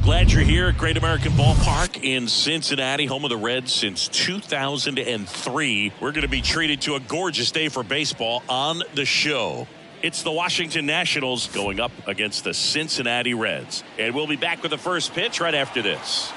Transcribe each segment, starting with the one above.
Glad you're here at Great American Ballpark in Cincinnati, home of the Reds since 2003. We're going to be treated to a gorgeous day for baseball on the show. It's the Washington Nationals going up against the Cincinnati Reds. And we'll be back with the first pitch right after this.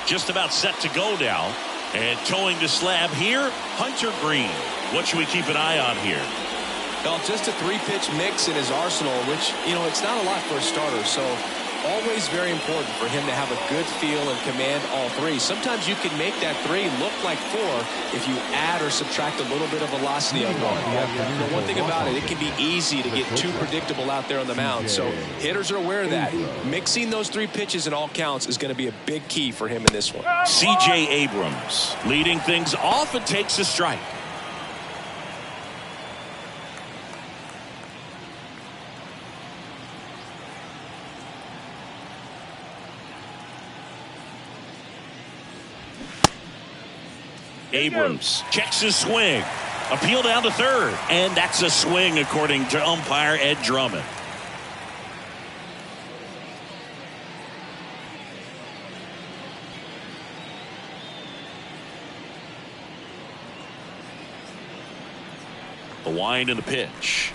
Just about set to go now. And towing the slab here, Hunter Green. What should we keep an eye on here? Well, just a three-pitch mix in his arsenal, which, it's not a lot for a starter. So always very important for him to have a good feel and command all three. Sometimes you can make that three look like four if you add or subtract a little bit of velocity on one. But one thing about it can be easy to get too predictable out there on the mound. So hitters are aware of that. Mixing those three pitches in all counts is going to be a big key for him in this one. C.J. Abrams leading things off and takes a strike. Abrams checks his swing. Appeal down to third. And that's a swing according to umpire Ed Drummond. The wind and the pitch.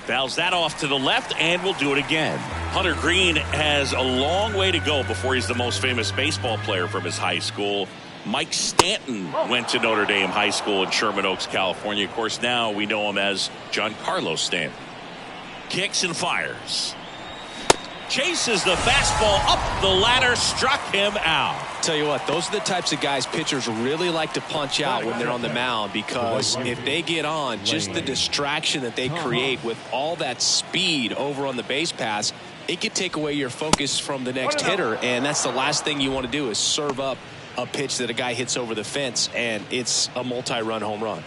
Fouls that off to the left and will do it again. Hunter Green has a long way to go before he's the most famous baseball player from his high school. Mike Stanton went to Notre Dame High School in Sherman Oaks, California. Of course, now we know him as Giancarlo Stanton. Kicks and fires. Chases the fastball up the ladder, struck him out. Tell you what, those are the types of guys pitchers really like to punch out when they're on the mound, because if they get on, just the distraction that they create with all that speed over on the base pass, it could take away your focus from the next hitter, and that's the last thing you want to do is serve up a pitch that a guy hits over the fence and it's a multi-run home run.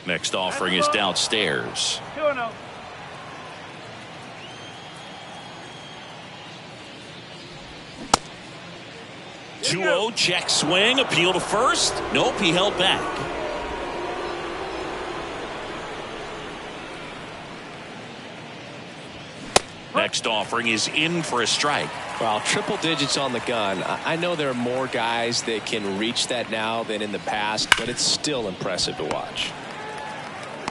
Next offering is downstairs. 2-0. Check swing, appeal to first. Nope, he held back. Next offering is in for a strike. Well, triple digits on the gun. I know there are more guys that can reach that now than in the past, but it's still impressive to watch.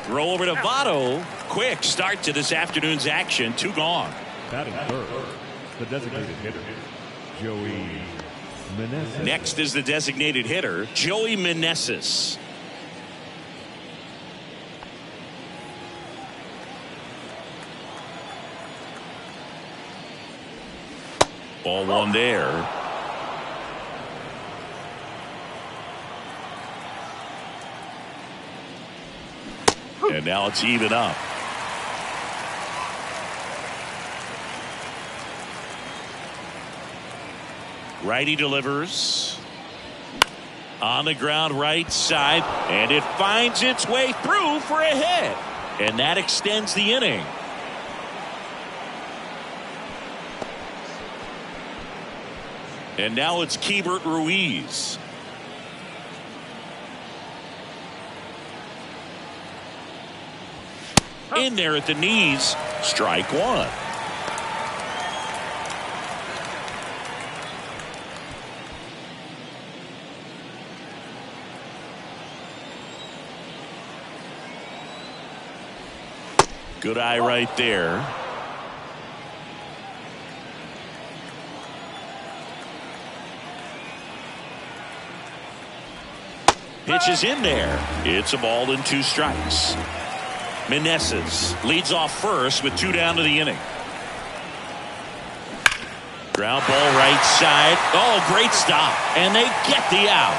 Throw over to Votto. Quick start to this afternoon's action. 2 gone. Batting third, the designated hitter, Joey Meneses. Next is the designated hitter, Joey Meneses. Ball one there. And now it's even up. Righty delivers. On the ground right side. And it finds its way through for a hit. And that extends the inning. And now it's Keibert Ruiz. In there at the knees. Strike one. Good eye right there. Pitch is in there. It's a ball and 2 strikes. Meneses leads off first with 2 down to the inning. Ground ball right side. Oh, great stop. And they get the out.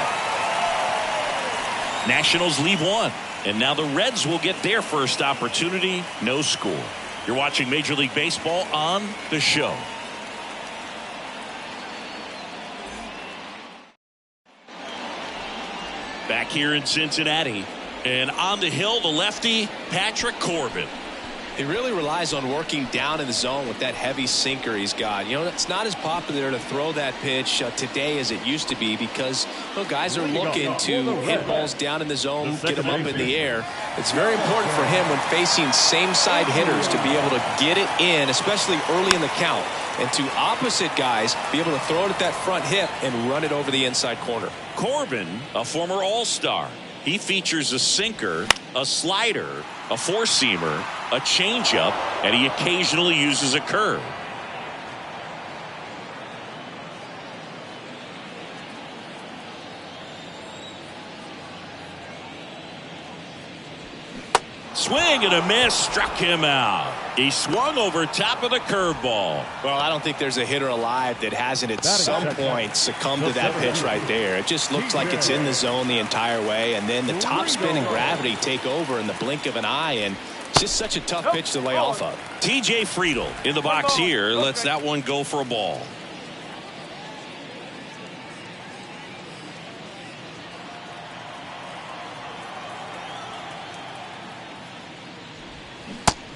Nationals leave 1. And now the Reds will get their first opportunity. No score. You're watching Major League Baseball on the show. Back here in Cincinnati. And on the hill, the lefty, Patrick Corbin. He really relies on working down in the zone with that heavy sinker he's got. You know, it's not as popular to throw that pitch today as it used to be because guys are looking to hit balls down in the zone, get them up in the air. It's very important for him when facing same-side hitters to be able to get it in, especially early in the count, and to opposite guys be able to throw it at that front hip and run it over the inside corner. Corbin, a former All-Star. He features a sinker, a slider, a four-seamer, a changeup, and he occasionally uses a curve. Swing and a miss, struck him out. He swung over top of the curveball. Well, I don't think there's a hitter alive that hasn't at some point succumbed to that pitch right there. It just looks like it's in the zone the entire way, and then the top spin and gravity take over in the blink of an eye, and it's just such a tough pitch to lay off of. TJ Friedl in the box here lets that one go for a ball.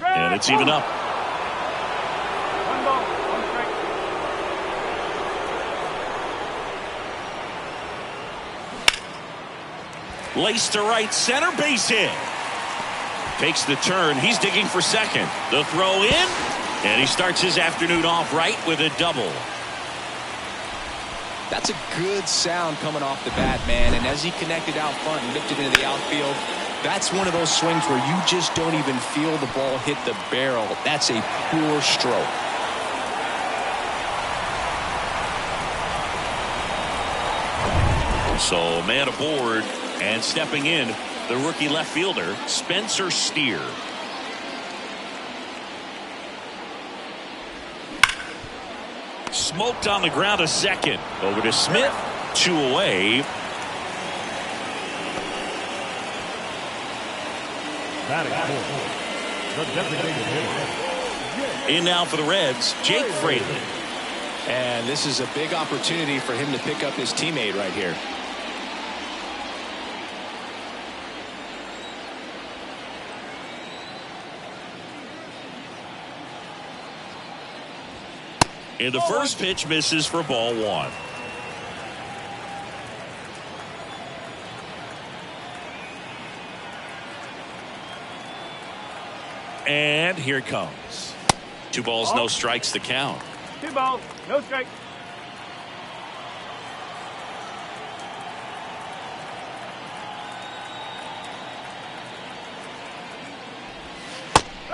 And it's even up. 1 ball, 1 strike. Lace to right center, base hit. Takes the turn. He's digging for second. The throw in, and he starts his afternoon off right with a double. That's a good sound coming off the bat, man. And as he connected out front and lifted into the outfield, that's one of those swings where you just don't even feel the ball hit the barrel. That's a pure stroke. So man aboard, and stepping in, the rookie left fielder, Spencer Steer. Smoked on the ground a second. Over to Smith. 2 away. Batting fourth, the designated hitter. In now for the Reds, Jake Fraley. And this is a big opportunity for him to pick up his teammate right here. And the first pitch misses for ball 1. And here it comes. 2 balls, no strikes to count. 2 balls, no strike.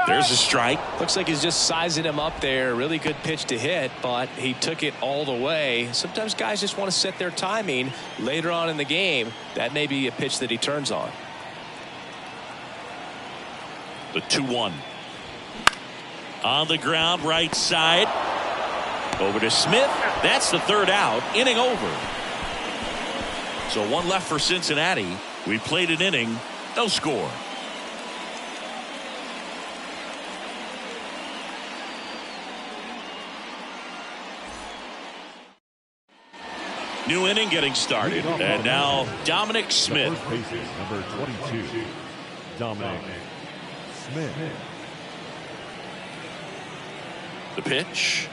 There's a strike. Looks like he's just sizing him up there. Really good pitch to hit, but he took it all the way. Sometimes guys just want to set their timing later on in the game. That may be a pitch that he turns on. The 2-1. On the ground, right side. Over to Smith. That's the 3rd out. Inning over. So 1 left for Cincinnati. We played an inning. No score. New inning getting started. And now Dominic Smith. The first baseman, number 22, Dominic Smith. The pitch.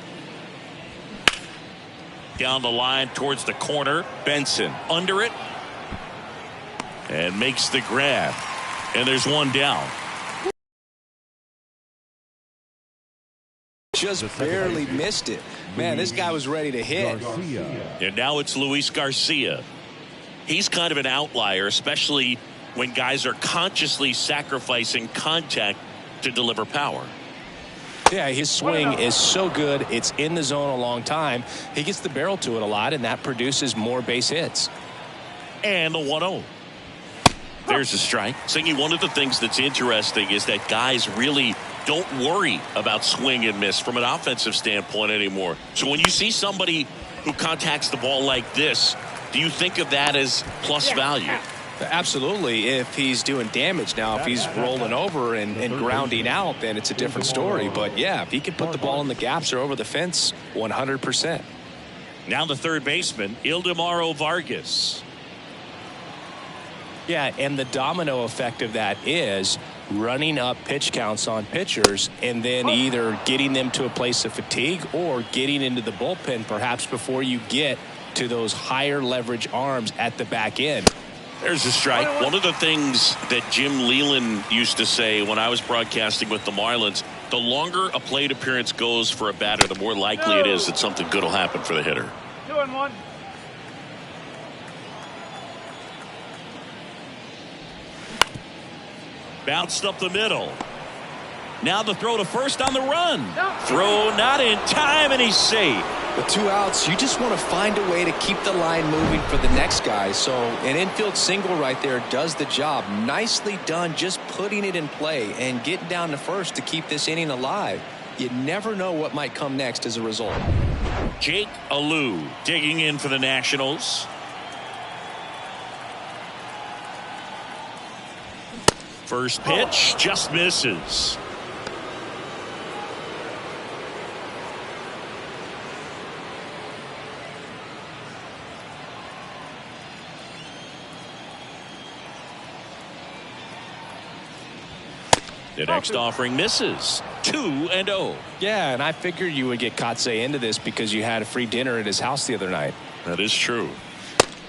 Down the line towards the corner. Benson under it. And makes the grab. And there's 1 down. Just barely missed it. Man, this guy was ready to hit. Garcia. And now it's Luis Garcia. He's kind of an outlier, especially when guys are consciously sacrificing contact to deliver power. Yeah, his swing is so good. It's in the zone a long time. He gets the barrel to it a lot, and that produces more base hits. And the 1-0. There's a strike. Singy, one of the things that's interesting is that guys really don't worry about swing and miss from an offensive standpoint anymore. So when you see somebody who contacts the ball like this, do you think of that as plus value? Absolutely, if he's doing damage. Now, if he's rolling over and grounding out, then it's a different story. But, yeah, if he can put the ball in the gaps or over the fence, 100%. Now the third baseman, Ildemaro Vargas. Yeah, and the domino effect of that is running up pitch counts on pitchers and then either getting them to a place of fatigue or getting into the bullpen perhaps before you get to those higher leverage arms at the back end. There's a strike. One of the things that Jim Leland used to say when I was broadcasting with the Marlins, the longer a plate appearance goes for a batter, the more likely it is that something good will happen for the hitter. 2-1. Bounced up the middle. Now the throw to first on the run. Throw not in time, and he's safe. With 2 outs, you just want to find a way to keep the line moving for the next guy. So an infield single right there does the job. Nicely done, just putting it in play and getting down to first to keep this inning alive. You never know what might come next as a result. Jake Alou digging in for the Nationals. First pitch just misses. The next offering misses. 2-0. Yeah, and I figured you would get Kotsay into this because you had a free dinner at his house the other night. That is true.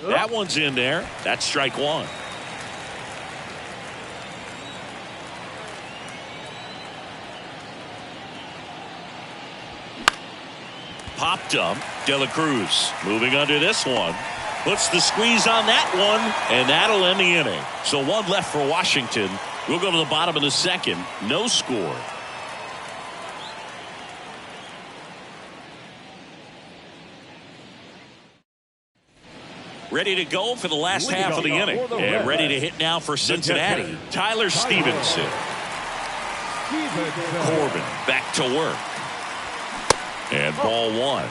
That one's in there. That's strike one. Popped up. De La Cruz moving under this one. Puts the squeeze on that one, and that'll end the inning. So one left for Washington. We'll go to the bottom of the second. No score. Ready to go for the last half of the inning. And ready to hit now for Cincinnati. Tyler Stevenson. Corbin back to work. And ball one.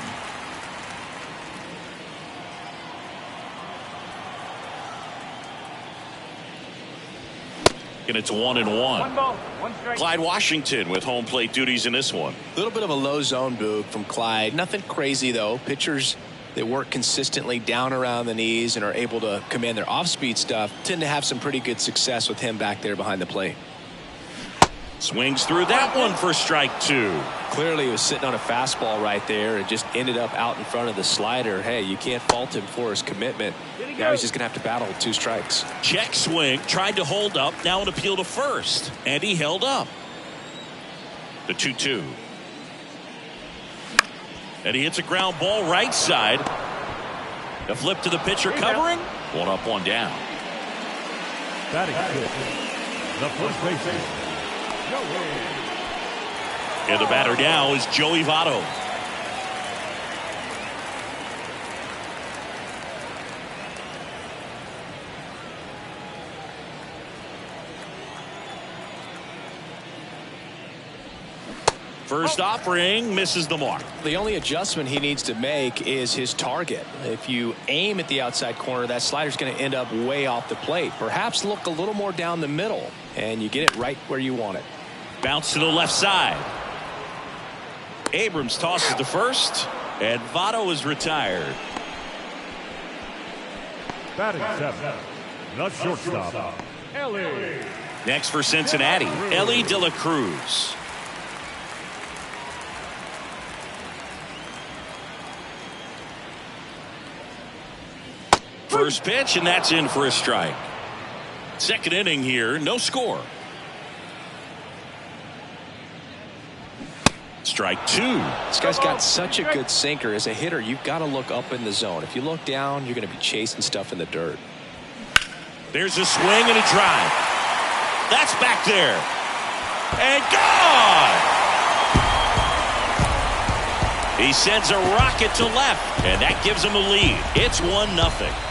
And it's 1-1. 1 ball, 1 strike. Clyde Washington with home plate duties in this one. A little bit of a low zone boog from Clyde. Nothing crazy, though. Pitchers that work consistently down around the knees and are able to command their off-speed stuff tend to have some pretty good success with him back there behind the plate. Swings through that one for strike two. Clearly he was sitting on a fastball right there and just ended up out in front of the slider. Hey, you can't fault him for his commitment. Now he's just going to have to battle with 2 strikes. Check swing, tried to hold up, now an appeal to first, and he held up. The 2-2. And he hits a ground ball right side. The flip to the pitcher covering. 1 up, 1 down. Batting fifth, the first baseman, Joey. And the batter now is Joey Votto. First offering misses the mark. The only adjustment he needs to make is his target. If you aim at the outside corner, that slider's going to end up way off the plate. Perhaps look a little more down the middle, and you get it right where you want it. Bounce to the left side. Abrams tosses to first, and Votto is retired. Batting seventh, the shortstop, Ellie. Next for Cincinnati, Ellie De La Cruz. First pitch, and that's in for a strike. Second inning here, no score. Strike two. This guy's got such a good sinker. As a hitter, you've got to look up in the zone. If you look down, you're going to be chasing stuff in the dirt. There's a swing and a drive. That's back there. And gone! He sends a rocket to left, and that gives him a lead. It's 1-0.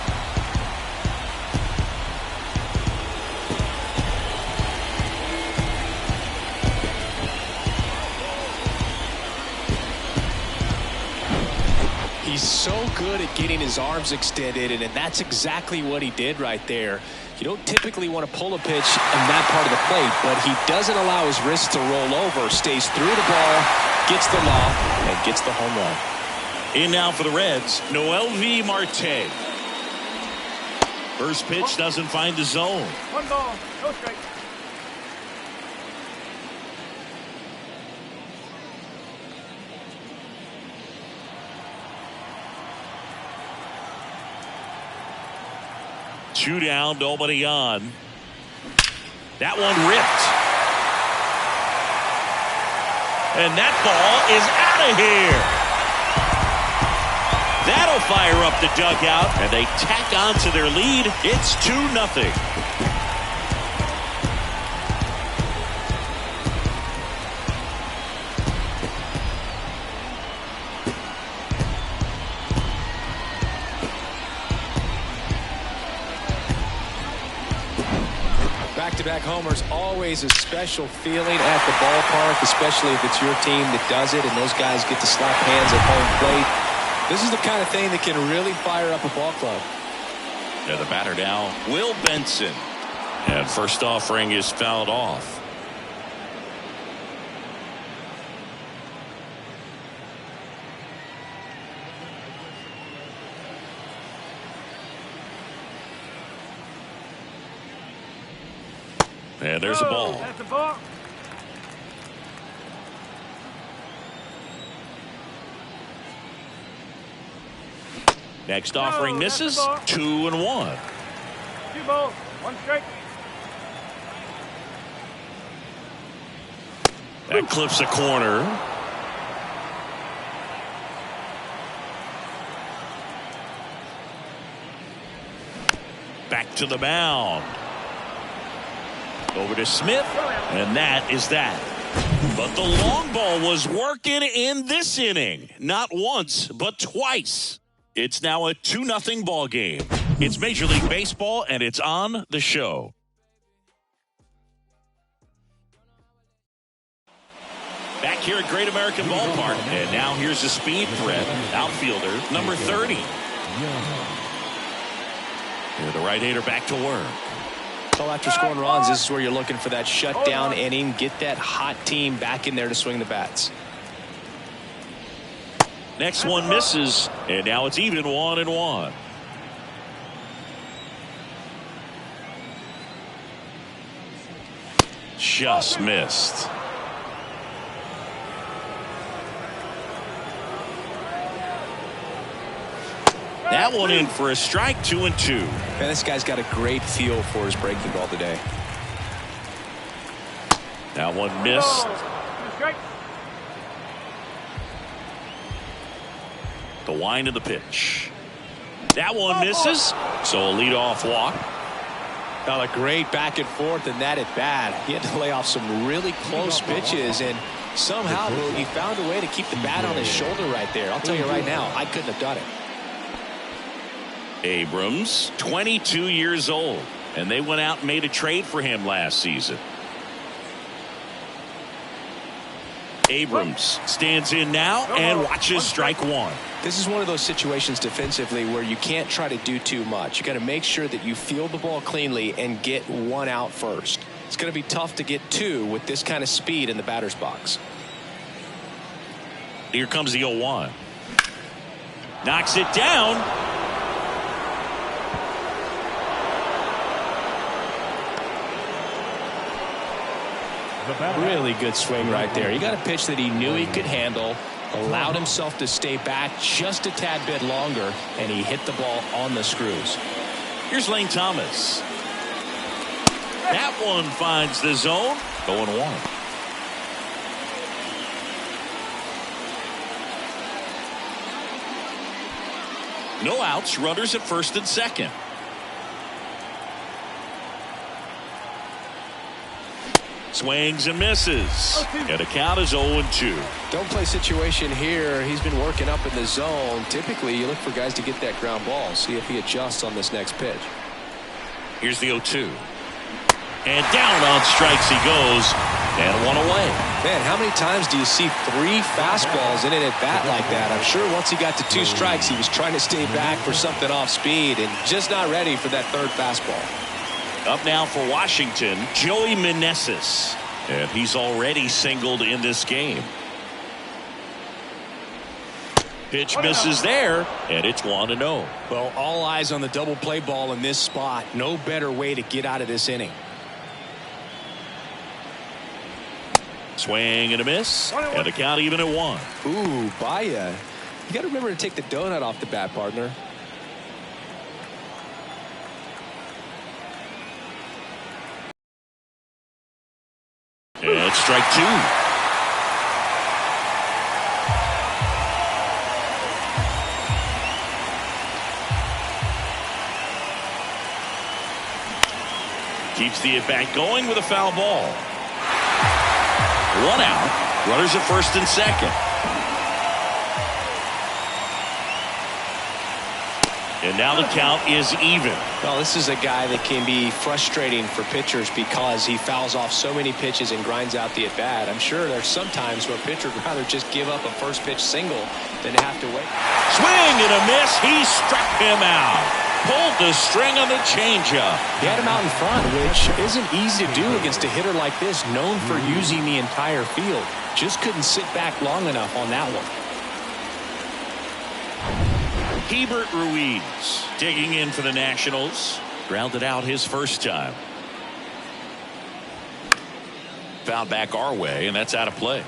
He's so good at getting his arms extended, and that's exactly what he did right there. You don't typically want to pull a pitch in that part of the plate, but he doesn't allow his wrist to roll over, stays through the ball, gets the loft, and gets the home run. In now for the Reds, Noelvi Marte. First pitch doesn't find the zone. 1 ball, no strike. 2 down, nobody on. That one ripped. And that ball is out of here. That'll fire up the dugout, and they tack on to their lead. It's 2-0. Back-to-back homers, always a special feeling at the ballpark, especially if it's your team that does it and those guys get to slap hands at home plate. This is the kind of thing that can really fire up a ball club. Yeah, the batter now, Will Benson. And first offering is fouled off. And there's a ball. That's a ball. Next offering misses. 2-1. 2 balls, 1 strike. That clips a corner. Back to the mound. Over to Smith, and that is that. But the long ball was working in this inning. Not once, but twice. It's now a 2-0 ball game. It's Major League Baseball, and it's on the show. Back here at Great American Ballpark, and now here's the speed threat. Outfielder, number 30. And the right-hander back to work. Well, after scoring runs, this is where you're looking for that shutdown inning. Get that hot team back in there to swing the bats. Next one misses, and now it's even 1-1. Just missed. That one in for a strike, 2-2. Man, this guy's got a great feel for his breaking ball today. That one missed. 2 strikes. The wind of the pitch. That one misses. So a leadoff walk. Now a great back and forth and that at bat. He had to lay off some really close pitches, and somehow he found a way to keep the bat on his shoulder right there. I'll tell you right now, I couldn't have done it. Abrams, 22 years old, and they went out and made a trade for him last season. Abrams stands in now and watches strike one. This is one of those situations defensively where you can't try to do too much. You got to make sure that you field the ball cleanly and get one out first. It's going to be tough to get two with this kind of speed in the batter's box. Here comes the 0-1. Knocks it down. Really good swing right there. He got a pitch that he knew he could handle, allowed himself to stay back just a tad bit longer, and he hit the ball on the screws. Here's Lane Thomas. That one finds the zone. 0-1. No outs, runners at first and second. Swings and misses. And the count is 0-2. Don't play situation here. He's been working up in the zone. Typically, you look for guys to get that ground ball. See if he adjusts on this next pitch. Here's the 0-2. And down on strikes he goes. And one away. Man, how many times do you see 3 fastballs in an at-bat like that? I'm sure once he got to 2 strikes, he was trying to stay back for something off speed and just not ready for that 3rd fastball. Up now for Washington, Joey Meneses. And he's already singled in this game. Pitch misses there, and it's 1-0. Well, all eyes on the double play ball in this spot. No better way to get out of this inning. Swing and a miss, and the count even at 1. Ooh, Baya. You got to remember to take the donut off the bat, partner. And it's strike two. Keeps the at-bat going with a foul ball. One out. Runners at first and second. And now the count is even. Well, this is a guy that can be frustrating for pitchers because he fouls off so many pitches and grinds out the at-bat. I'm sure there's some times where a pitcher would rather just give up a first pitch single than have to wait. Swing and a miss. He struck him out. Pulled the string on the changeup. He had him out in front, which isn't easy to do against a hitter like this, known for using the entire field. Just couldn't sit back long enough on that one. Hebert Ruiz digging in for the Nationals. Grounded out his first time. Fouled back our way, and that's out of play.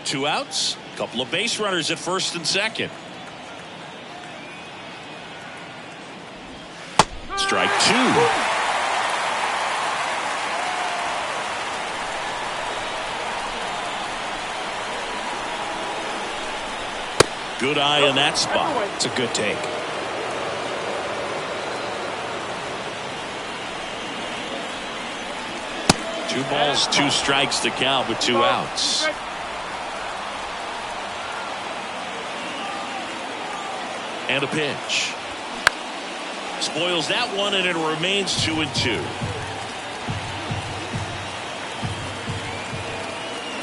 Two outs. Couple of base runners at first and second. Strike two. Good eye in that spot. It's a good take. Two balls, two strikes to count with two outs. And a pitch. Spoils that one, and it remains 2-2.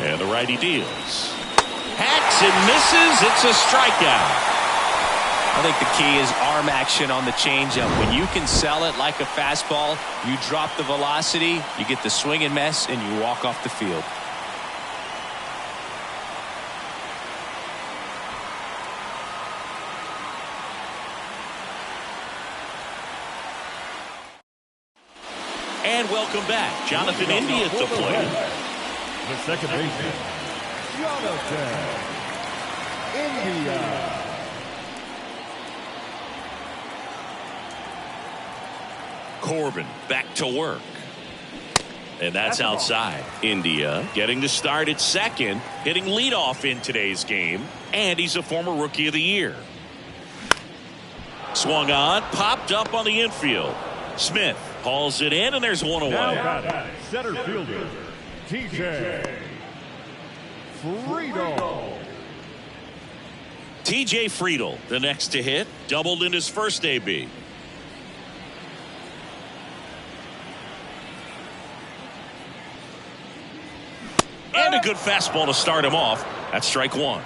And the righty deals. Hacks and misses. It's a strikeout. I think the key is arm action on the changeup. When you can sell it like a fastball, you drop the velocity, you get the swing and miss, and you walk off the field. And welcome back. Jonathan India at the plate. The second baseman, Jonathan India. Corbin back to work. And that's outside. India getting the start at second, hitting leadoff in today's game, and he's a former Rookie of the Year. Swung on, popped up on the infield. Smith hauls it in, and there's one away. Now batting, center fielder, TJ Friedel. TJ Friedel, the next to hit, doubled in his first AB. And a good fastball to start him off. That's strike one.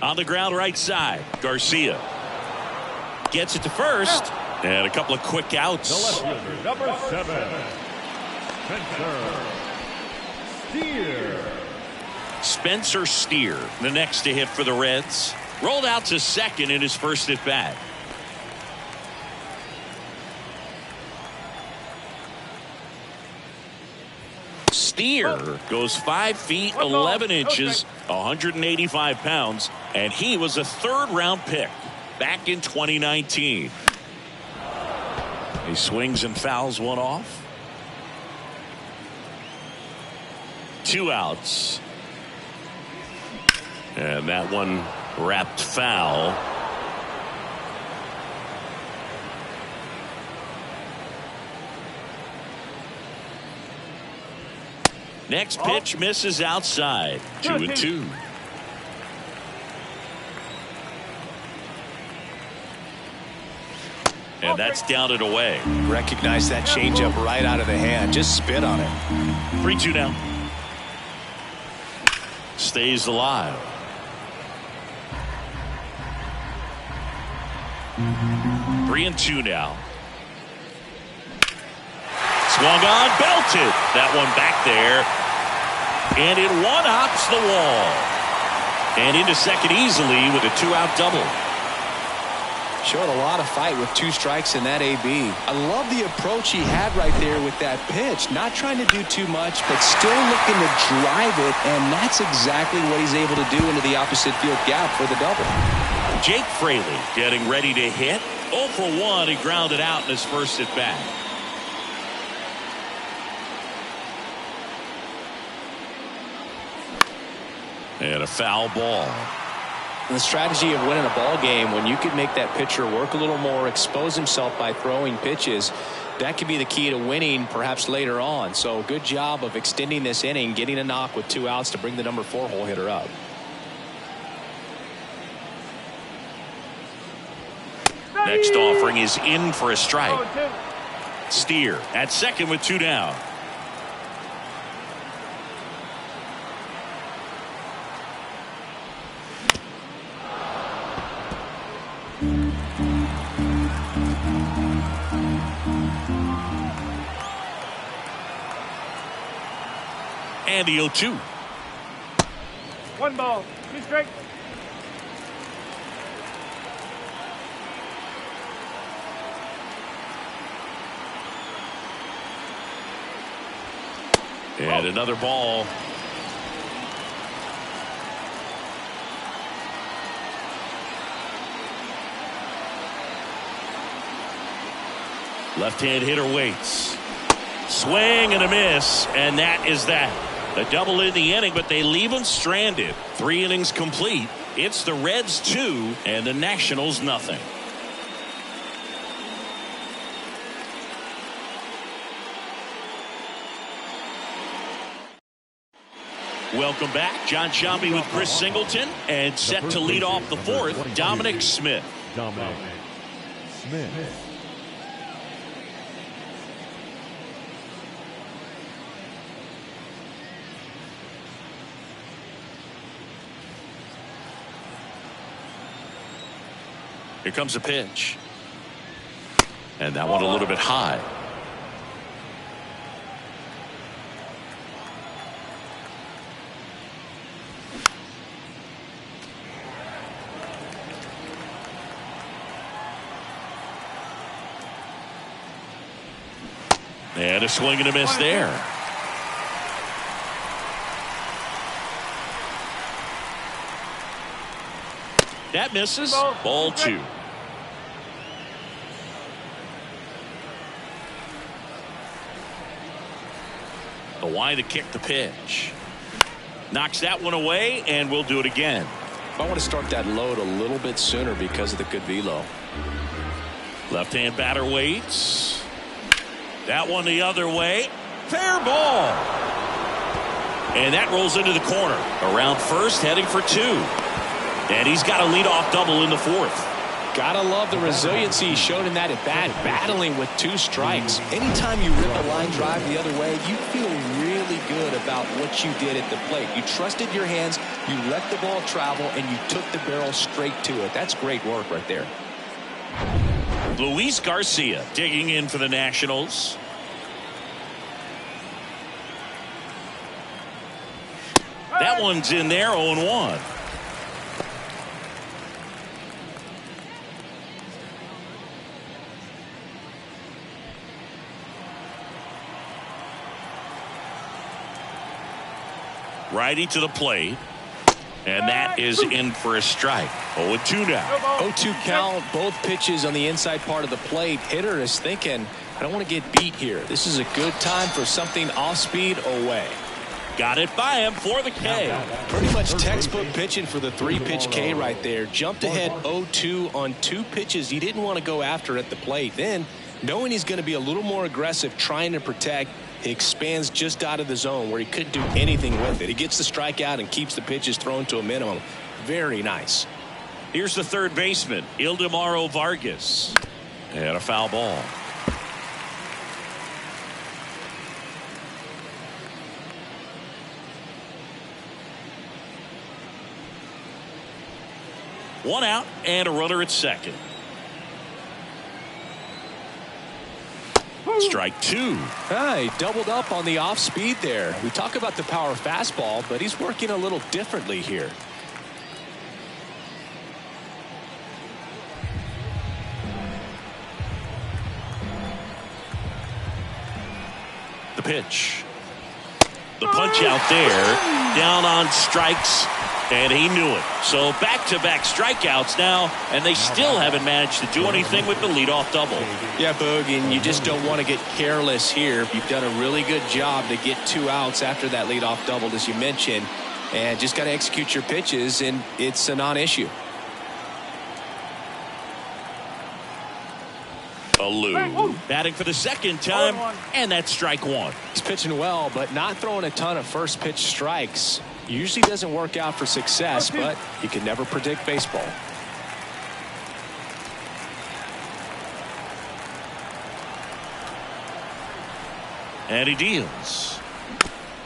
On the ground right side, Garcia gets it to first, and a couple of quick outs. The left fielder, number 7, Spencer Steer. Spencer Steer, the next to hit for the Reds, rolled out to second in his first at bat. Steer goes 5 feet 11 inches, 185 pounds, and he was a third-round pick back in 2019. He swings and fouls one off. 2 outs. And that one wrapped foul. Next pitch misses outside. 2-2. And that's down and away. Recognize that changeup right out of the hand. Just spit on it. 3-2 now. Stays alive. Three and two now. Swung on, belted. That one back there. And it one-hops the wall. And into second easily with a 2-out double. Showed a lot of fight with 2 strikes in that AB. I love the approach he had right there with that pitch. Not trying to do too much, but still looking to drive it, and that's exactly what he's able to do into the opposite field gap for the double. Jake Fraley getting ready to hit. 0 for 1. He grounded out in his first at bat. And a foul ball. The strategy of winning a ball game, when you could make that pitcher work a little more, expose himself by throwing pitches, that could be the key to winning perhaps later on. So good job of extending this inning, getting a knock with 2 outs to bring the number 4 hole hitter up. Next offering is in for a strike. Steer at second with 2 down. And the 0-2. 1 ball, 2 strikes. And another ball. Left-hand hitter waits. Swing and a miss, and that is that. A double in the inning, but they leave him stranded. 3 innings complete. It's the Reds 2 and the Nationals nothing. Welcome back. John Sciambi with Chris Singleton, and set to lead off the 4th, Dominic Smith. Dominic Smith. Here comes a pitch. And that one a little bit high. And a swing and a miss there. That misses. Ball 2. The wide to kick the pitch. Knocks that one away, and we'll do it again. I want to start that load a little bit sooner because of the good velo. Left-hand batter waits. That one the other way. Fair ball. And that rolls into the corner. Around first, heading for 2. And he's got a leadoff double in the 4th. Gotta love the resiliency he showed in that at bat, battling with 2 strikes. Anytime you rip a line drive the other way, you feel really good about what you did at the plate. You trusted your hands, you let the ball travel, and you took the barrel straight to it. That's great work right there. Luis Garcia digging in for the Nationals. That one's in there, 0-1. Righty to the plate. And that is in for a strike. 0-2 now. 0-2 count. Both pitches on the inside part of the plate. Hitter is thinking, I don't want to get beat here. This is a good time for something off speed away. Got it by him for the K. Pretty much textbook pitching for the 3-pitch K right there. Jumped ahead 0-2 on 2 pitches he didn't want to go after at the plate. Then, knowing he's going to be a little more aggressive trying to protect, he expands just out of the zone where he couldn't do anything with it. He gets the strikeout and keeps the pitches thrown to a minimum. Very nice. Here's the third baseman, Ildemaro Vargas. And a foul ball. One out and a runner at second. Strike 2. He doubled up on the off speed there. We talk about the power fastball, but he's working a little differently here. The pitch. The punch out there. Down on strikes. And he knew it. So back-to-back strikeouts now, and they still haven't managed to do anything with the leadoff double. Yeah, Boog, and you just don't want to get careless here. You've done a really good job to get 2 outs after that leadoff double, as you mentioned, and just got to execute your pitches, and it's a non-issue. Alou batting for the second time, and that's strike one. He's pitching well, but not throwing a ton of first pitch strikes. Usually doesn't work out for success, but you can never predict baseball. And he deals.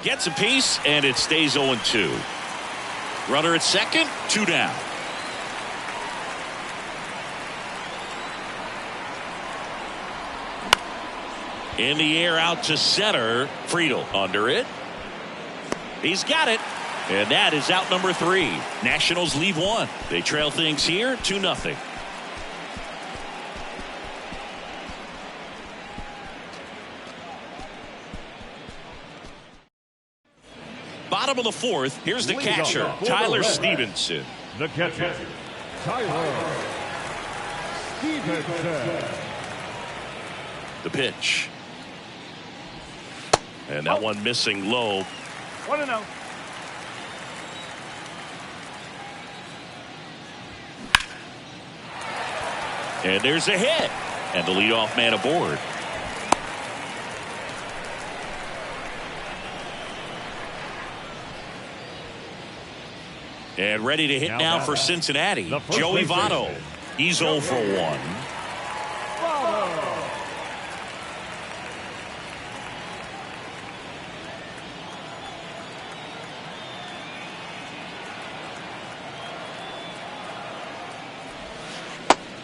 Gets a piece, and it stays 0-2. Runner at second, 2 down. In the air out to center. Friedel under it. He's got it. And that is out number 3. Nationals leave 1. They trail things here 2-0. Bottom of the 4th. Here's the catcher, Tyler Stevenson. The catcher, Tyler Stevenson. The pitch. And that one missing low. 1-0. And there's a hit. And the leadoff man aboard. And ready to hit now for Cincinnati. Joey Votto. He's 0 for 1.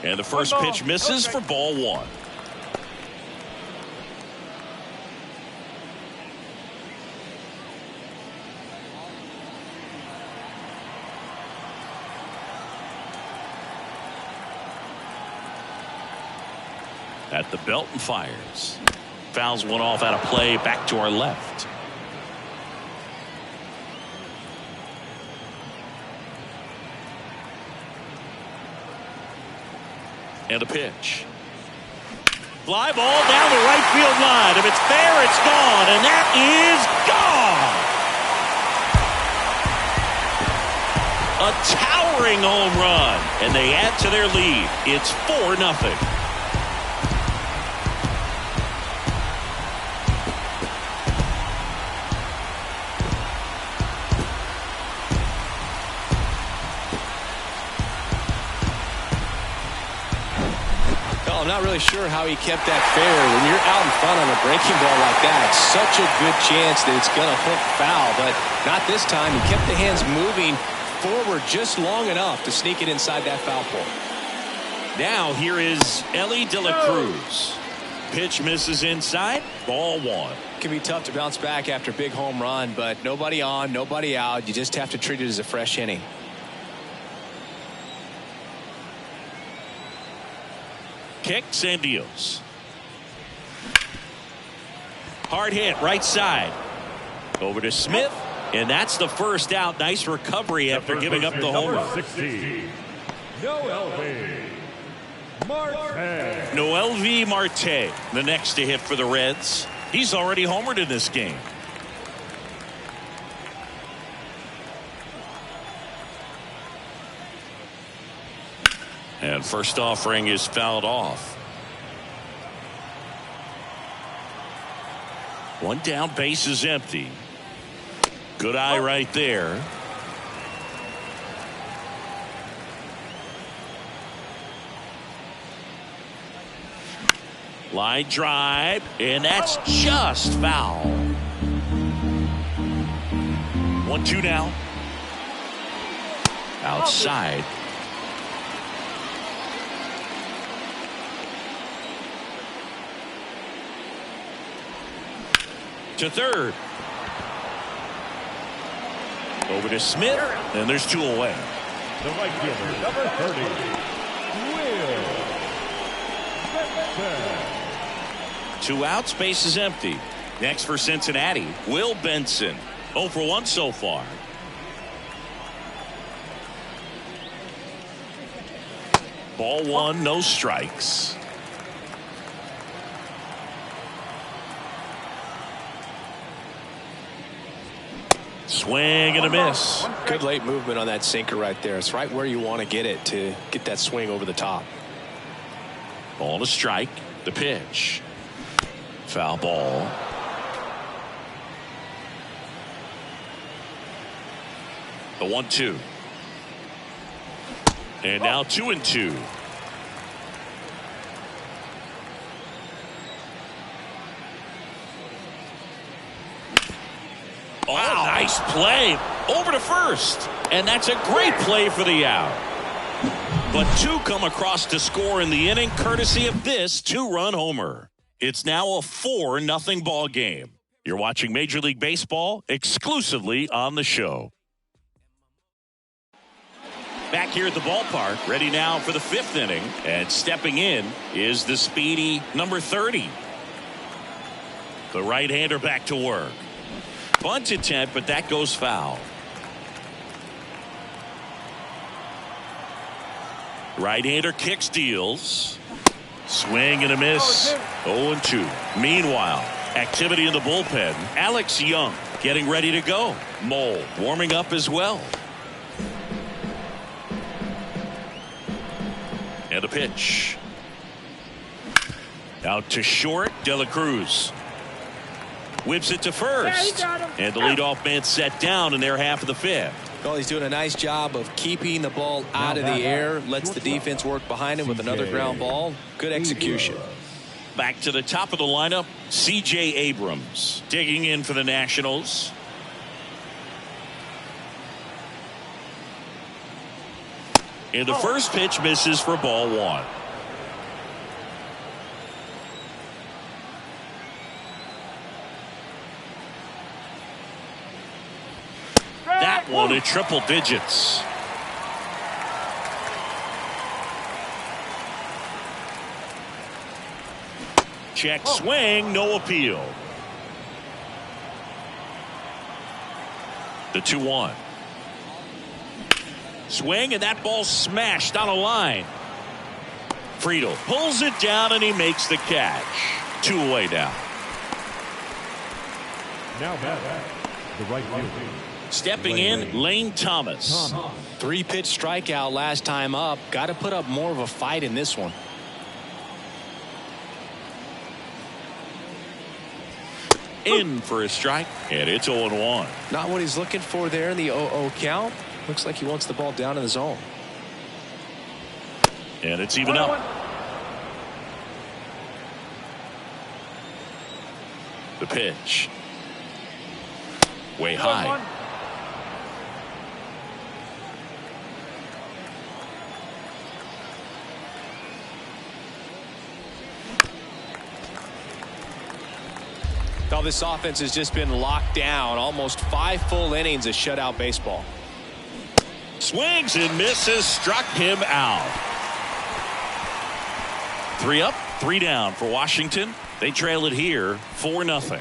And the first pitch misses for ball 1. At the belt and fires. Fouls one off out of play, back to our left. And a pitch. Fly ball down the right field line. If it's fair, it's gone. And that is gone. A towering home run. And they add to their lead. It's 4-0. I'm not really sure how he kept that fair. When you're out in front on a breaking ball like that, it's such a good chance that it's going to hook foul, but not this time. He kept the hands moving forward just long enough to sneak it inside that foul pole. Now here is Ellie De La Cruz. Pitch misses inside. Ball 1. It can be tough to bounce back after a big home run, but nobody on, nobody out. You just have to treat it as a fresh inning. Kicks and deals. Hard hit right side. Over to Smith. And that's the first out. Nice recovery after giving up the home run. 16. Noel Marte. Noel V. Marte, the next to hit for the Reds. He's already homered in this game. And first offering is fouled off. One down, base is empty. Good eye right there. Line drive, and that's just foul. 1-2 now. Outside. To third. Over to Smith, and there's 2 away. The right fielder, number 30, Will Benson. 2 outs, base is empty. Next for Cincinnati, Will Benson. 0 for 1 so far. Ball 1, no strikes. Swing and a miss. Good late movement on that sinker right there. It's right where you want to get it to get that swing over the top. Ball and a strike. The pitch. Foul ball. The 1-2. And now 2-2. Oh, nice play. Over to first. And that's a great play for the out. But 2 come across to score in the inning, courtesy of this 2-run homer. It's now a 4-0 ball game. You're watching Major League Baseball exclusively on the show. Back here at the ballpark, ready now for the 5th inning. And stepping in is the speedy number 30. The right-hander back to work. Bunt attempt, but that goes foul. Right-hander kicks, deals. Swing and a miss. 0-2. Meanwhile, activity in the bullpen. Alex Young getting ready to go. Mole warming up as well. And a pitch. Out to short, De La Cruz. Whips it to first. And the leadoff man set down in their half of the 5th. Well, he's doing a nice job of keeping the ball out of the air. Lets the defense work behind him with another ground ball. Good execution. Back to the top of the lineup, C.J. Abrams digging in for the Nationals. And the first pitch misses for ball 1. That one at triple digits. Check swing, no appeal. The 2-1. Swing, and that ball smashed on a line. Friedel pulls it down, and he makes the catch. 2 away now. Now back, the right fielder. Stepping in, Lane Thomas. 3-pitch strikeout last time up. Got to put up more of a fight in this one. In for a strike, and it's 0-1. Not what he's looking for there in the 0-0 count. Looks like he wants the ball down in the zone. And it's even up. The pitch. Way high. Now this offense has just been locked down. Almost 5 full innings of shutout baseball. Swings and misses, struck him out. 3 up, 3 down for Washington. They trail it here 4-0.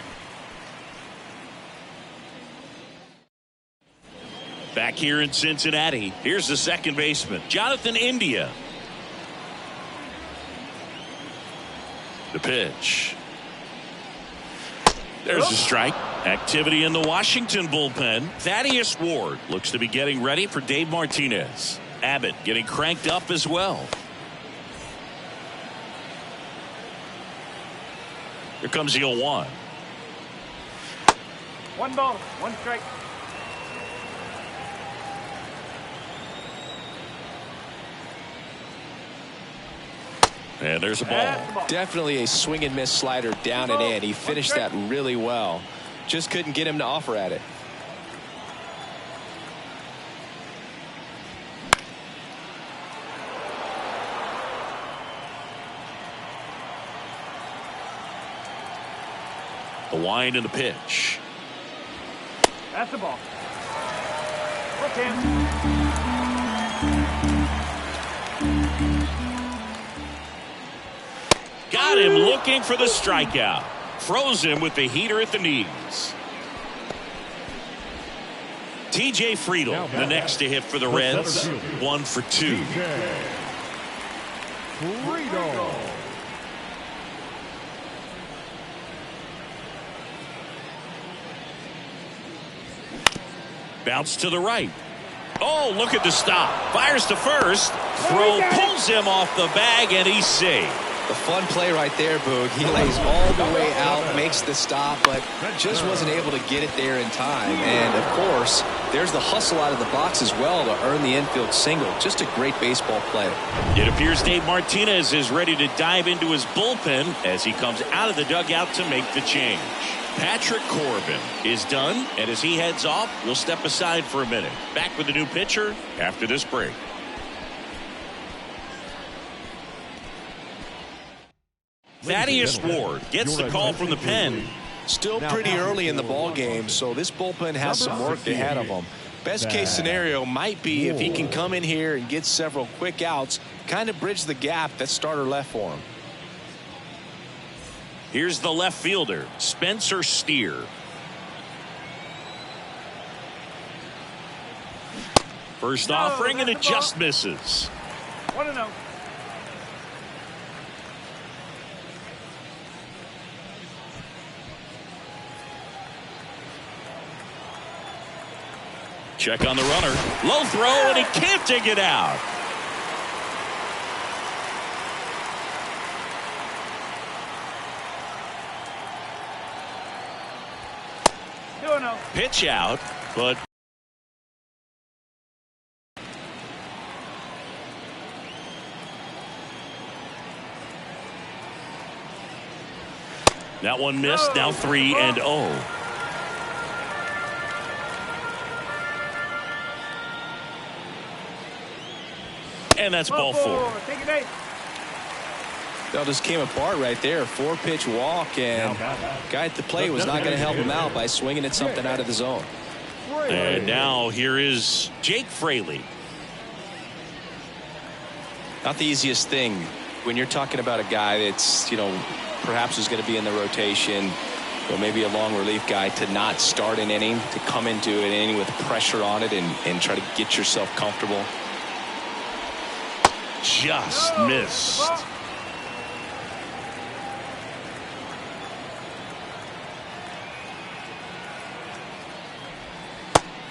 Back here in Cincinnati, here's the second baseman, Jonathan India. The pitch. There's a strike. Activity in the Washington bullpen. Thaddeus Ward looks to be getting ready for Dave Martinez. Abbott getting cranked up as well. Here comes the 0-1. 1 ball, 1 strike. And there's a ball. Definitely a swing and miss slider down and in. He finished that really well. Just couldn't get him to offer at it. The wind and the pitch. That's the ball. Okay. Got him looking for the strikeout. Froze him with the heater at the knees. TJ Friedel, the next to hit for the Reds. 1 for 2. Friedel. Bounce to the right. Oh, look at the stop. Fires to first. Throw pulls him off the bag, and he's safe. The fun play right there, Boog. He lays all the way out, makes the stop, but just wasn't able to get it there in time. And, of course, there's the hustle out of the box as well to earn the infield single. Just a great baseball play. It appears Dave Martinez is ready to dive into his bullpen as he comes out of the dugout to make the change. Patrick Corbin is done, and as he heads off, we'll step aside for a minute. Back with a new pitcher after this break. Thaddeus Ward gets the call from the pen. Still pretty early in the ball game, so this bullpen has some work ahead of them. Best case scenario might be if he can come in here and get several quick outs, kind of bridge the gap that starter left for him. Here's the left fielder, Spencer Steer. First offering, and it just misses. 1-0. Check on the runner. Low throw, and he can't dig it out. Pitch out, but that one missed. Now 3-0. And that's ball 4. That just came apart right there. 4-pitch walk, and guy at the plate was not going to help him out by swinging at something out of the zone. And now here is Jake Fraley. Not the easiest thing when you're talking about a guy that's, perhaps is going to be in the rotation, or maybe a long relief guy, to not start an inning, to come into an inning with pressure on it and try to get yourself comfortable. Just missed.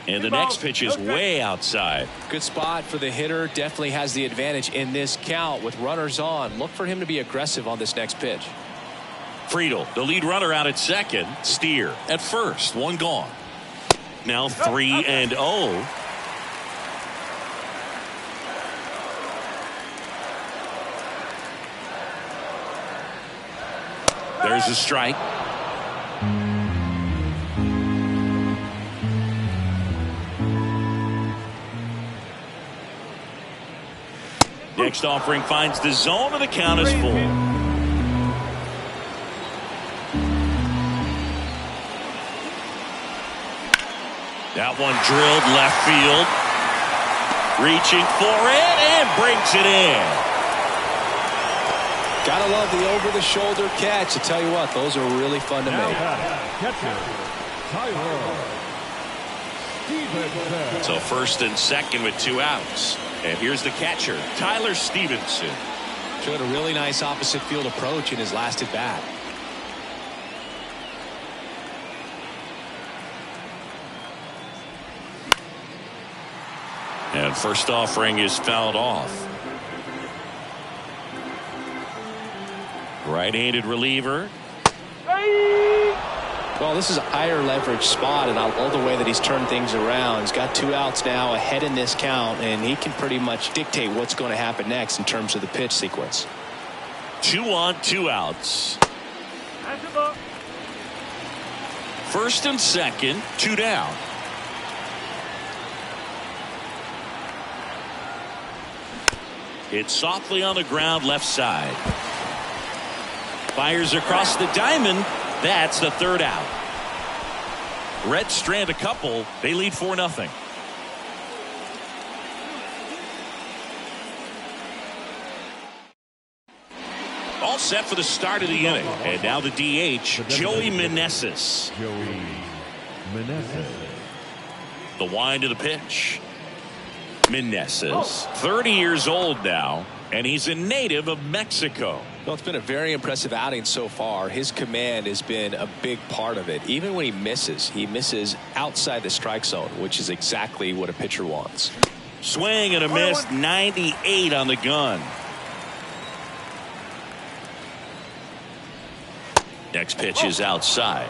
And the next pitch is way outside. Good spot for the hitter. Definitely has the advantage in this count with runners on. Look for him to be aggressive on this next pitch. Friedel, the lead runner, out at second. Steer at first. One gone. Now 3-0. There's a strike. Next offering finds the zone, and the count is full. That one drilled left field. Reaching for it and brings it in. Gotta love the over-the-shoulder catch. I tell you what, those are really fun to make. So first and second with 2 outs. And here's the catcher, Tyler Stevenson. Showed a really nice opposite field approach in his last at bat. And first offering is fouled off. Right-handed reliever. Well, this is a higher leverage spot, and I love the way that he's turned things around. He's got 2 outs now ahead in this count, and he can pretty much dictate what's going to happen next in terms of the pitch sequence. 2 on, 2 outs. First and second, 2 down. Hit softly on the ground, left side. Fires across the diamond. That's the 3rd out. Reds strand a couple. They lead 4-0. All set for the start of the inning. And now the DH, Joey Meneses. Joey Meneses. The wind of the pitch. Meneses, 30 years old now, and he's a native of Mexico. Well, it's been a very impressive outing so far. His command has been a big part of it. Even when he misses outside the strike zone, which is exactly what a pitcher wants. Swing and a miss, 98 on the gun. Next pitch is outside.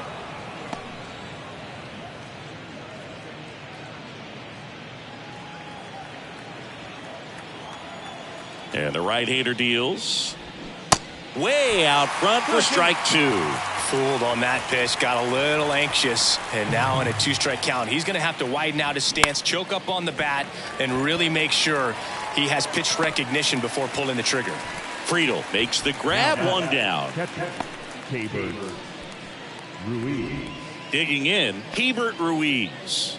And the right-hander deals. Way out front for strike two. Fooled on that pitch, got a little anxious, and now in a 2-strike count, he's going to have to widen out his stance, choke up on the bat, and really make sure he has pitch recognition before pulling the trigger. Friedel makes the grab, one down. Hebert Ruiz. Digging in, Hebert Ruiz.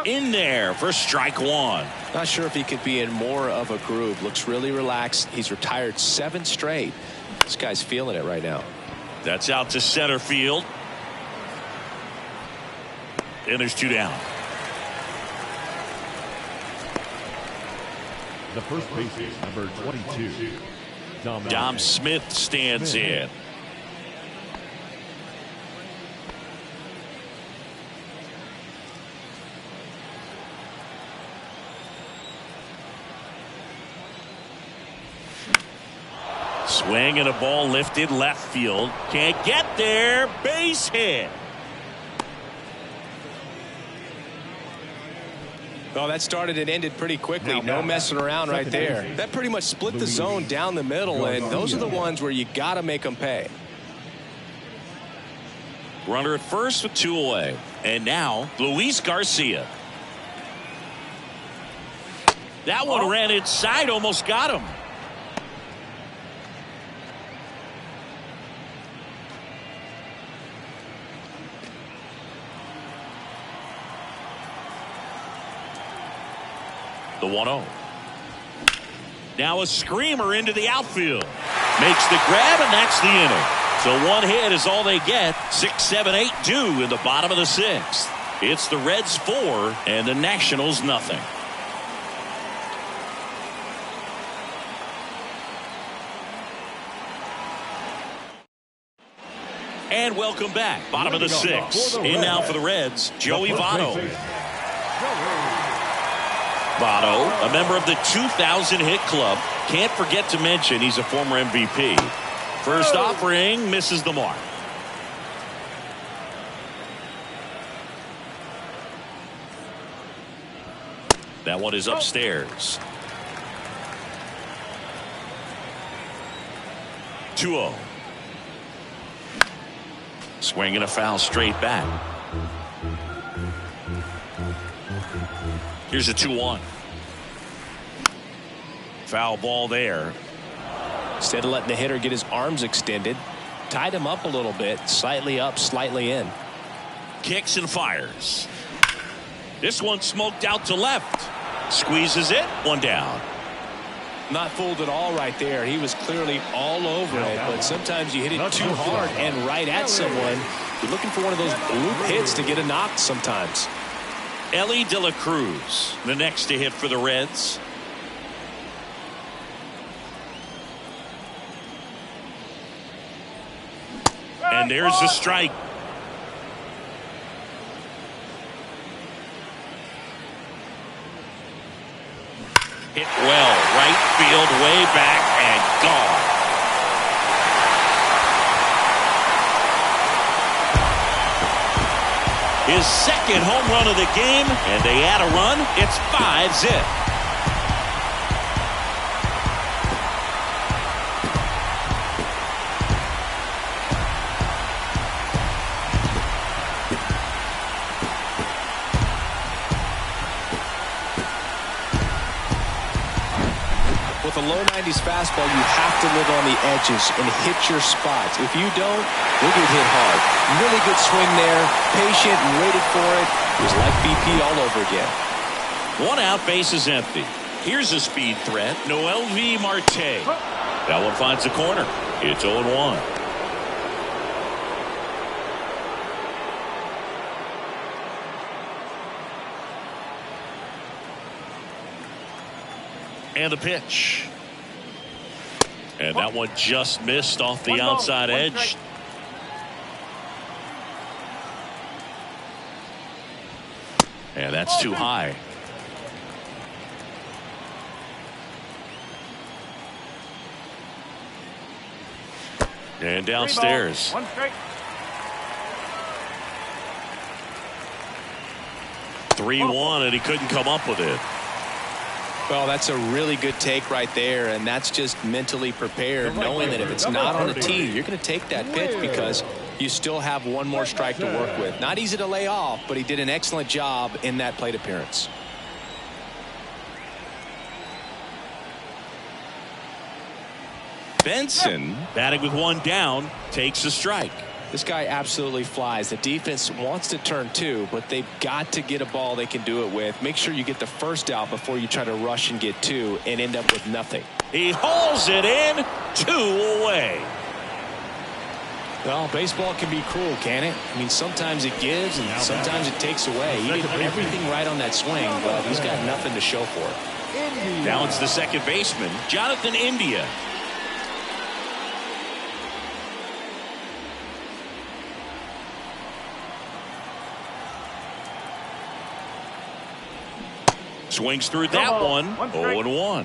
In there for strike one. Not sure if he could be in more of a groove. Looks really relaxed. He's retired 7 straight. This guy's feeling it right now. That's out to center field. And there's 2 down. The first baseman, number 22, Dom Smith stands in. Swing and a ball lifted left field. Can't get there. Base hit. Well, that started and ended pretty quickly. No messing around right there. That pretty much split the zone down the middle, and those are the ones where you got to make them pay. Runner at first with 2 away. And now Luis Garcia. That one ran inside, almost got him. The 1-0. Now a screamer into the outfield. Makes the grab, and that's the inning. So 1 hit is all they get. 6, 7, 8 due in the bottom of the 6th. It's the Reds 4 and the Nationals nothing. And welcome back. Bottom of the 6th. In now for the Reds, Joey Votto. Votto, a member of the 2000 hit club. Can't forget to mention he's a former MVP. First offering misses the mark. That one is upstairs. 2-0. Swing and a foul straight back. Here's a 2-1. Foul ball there. Instead of letting the hitter get his arms extended, tied him up a little bit, slightly up, slightly in. Kicks and fires. This one smoked out to left. Squeezes it, 1 down. Not fooled at all right there. He was clearly all over it, but sometimes you hit it too hard and right at someone. You're looking for one of those loop hits to get a knock sometimes. Ellie De La Cruz, the next to hit for the Reds. And there's the strike. Hit well, right field, way back, and gone. His second home run of the game, and they add a run. It's 5-zip. with a low 90s fastball, you have to live on the edges and hit your spots. If you don't, you'll get hit hard. Really good swing there, patient and waited for it. It was like BP all over again. 1 out, base is empty. Here's a speed threat, Noel V. Marte. That one finds the corner. It's 0-1. And the pitch. And that one just missed off the outside edge. And that's too high. And downstairs. 1 strike. 3-1, and he couldn't come up with it. Well, that's a really good take right there, and that's just mentally prepared, knowing that if it's not on the tee, you're going to take that pitch because you still have one more strike to work with. Not easy to lay off, but he did an excellent job in that plate appearance. Benson, batting with 1 down, takes a strike. This guy absolutely flies. The defense wants to turn 2, but they've got to get a ball they can do it with. Make sure you get the first out before you try to rush and get 2 and end up with nothing. He hauls it in, 2 away. Well, baseball can be cruel, can it? I mean, sometimes it gives and sometimes it takes away. He did everything right on that swing, but he's got nothing to show for it. Now it's the second baseman, Jonathan India. Swings through that one. 0-1.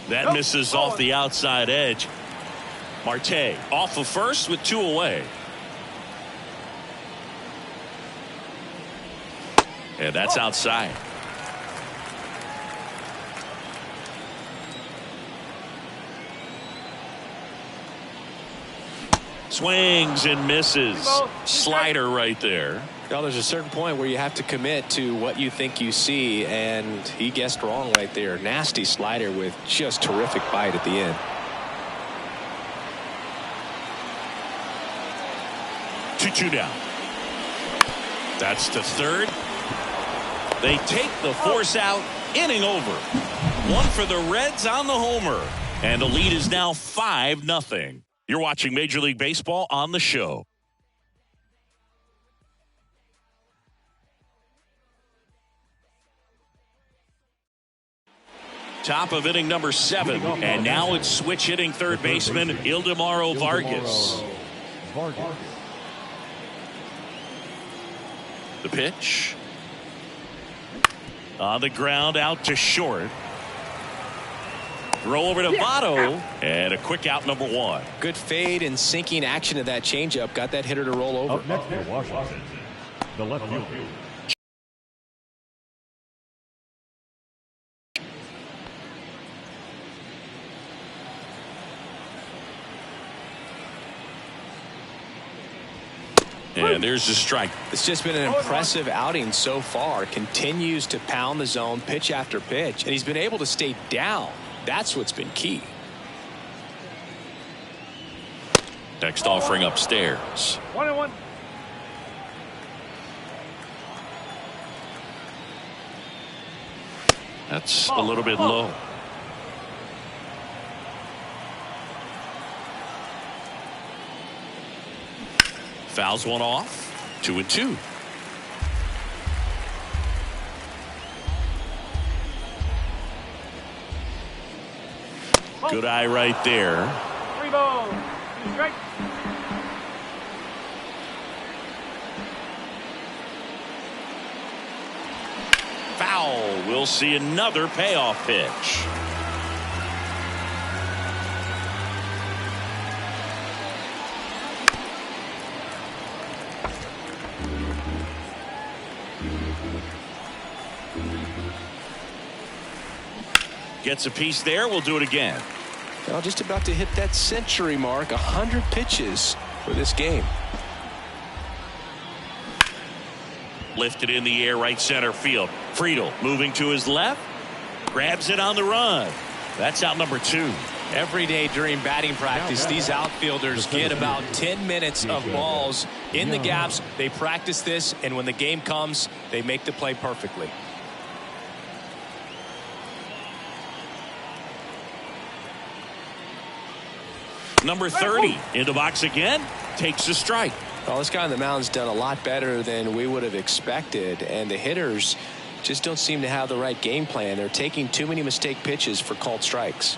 That misses off the outside edge. Marte off of first with 2 away. And that's outside. Swings and misses. Slider right there. Well, there's a certain point where you have to commit to what you think you see, and he guessed wrong right there. Nasty slider with just terrific bite at the end. Two down. That's to third. They take the force out. Inning over. 1 for the Reds on the homer. And the lead is now 5-0. You're watching Major League Baseball on the show. Top of inning number 7. And now it's switch hitting third baseman Ildemaro Vargas. The pitch. On the ground out to short. Throw over to Votto, and a quick out, number 1. Good fade and sinking action of that changeup. Got that hitter to roll over. Up next for Washington, the left fielder. And there's the strike. It's just been an impressive outing so far. Continues to pound the zone pitch after pitch, and he's been able to stay down. That's what's been key. Next offering upstairs. 1-1. That's a little bit low. Fouls one off. 2-2. Good eye right there. 3 balls. 2 strikes. Foul. We'll see another payoff pitch. Gets a piece there. We'll do it again. Well, just about to hit that century mark. 100 pitches for this game. Lifted in the air, right center field. Friedel moving to his left. Grabs it on the run. That's out number 2. Every day during batting practice, these outfielders get about 10 minutes of balls in the gaps. They practice this, and when the game comes, they make the play perfectly. Number 30 in the box again. Takes a strike. Well, this guy on the mound's done a lot better than we would have expected, and the hitters just don't seem to have the right game plan. They're taking too many mistake pitches for called strikes.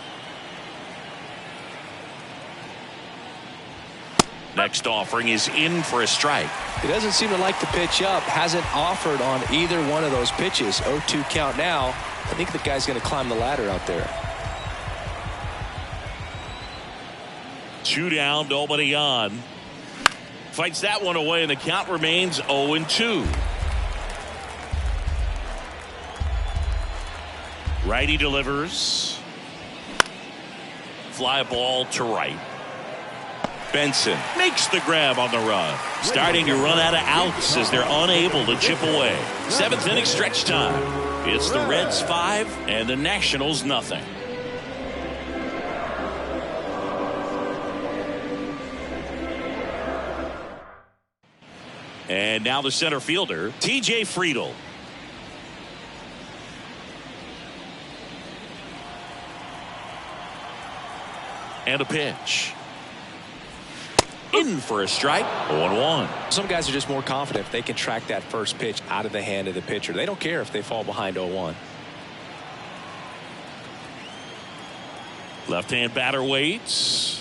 Next offering is in for a strike. He doesn't seem to like the pitch up. Hasn't offered on either one of those pitches. 0-2 count now. I think the guy's going to climb the ladder out there. 2 down, nobody on. Fights that one away, and the count remains 0-2. Righty delivers. Fly ball to right. Benson makes the grab on the run. Starting to run out of outs as they're unable to chip away. 7th inning stretch time. It's the Reds 5 and the Nationals nothing. And now the center fielder, T.J. Friedel. And a pitch. In for a strike. 0-1. Some guys are just more confident if they can track that first pitch out of the hand of the pitcher. They don't care if they fall behind 0-1. Left-hand batter waits.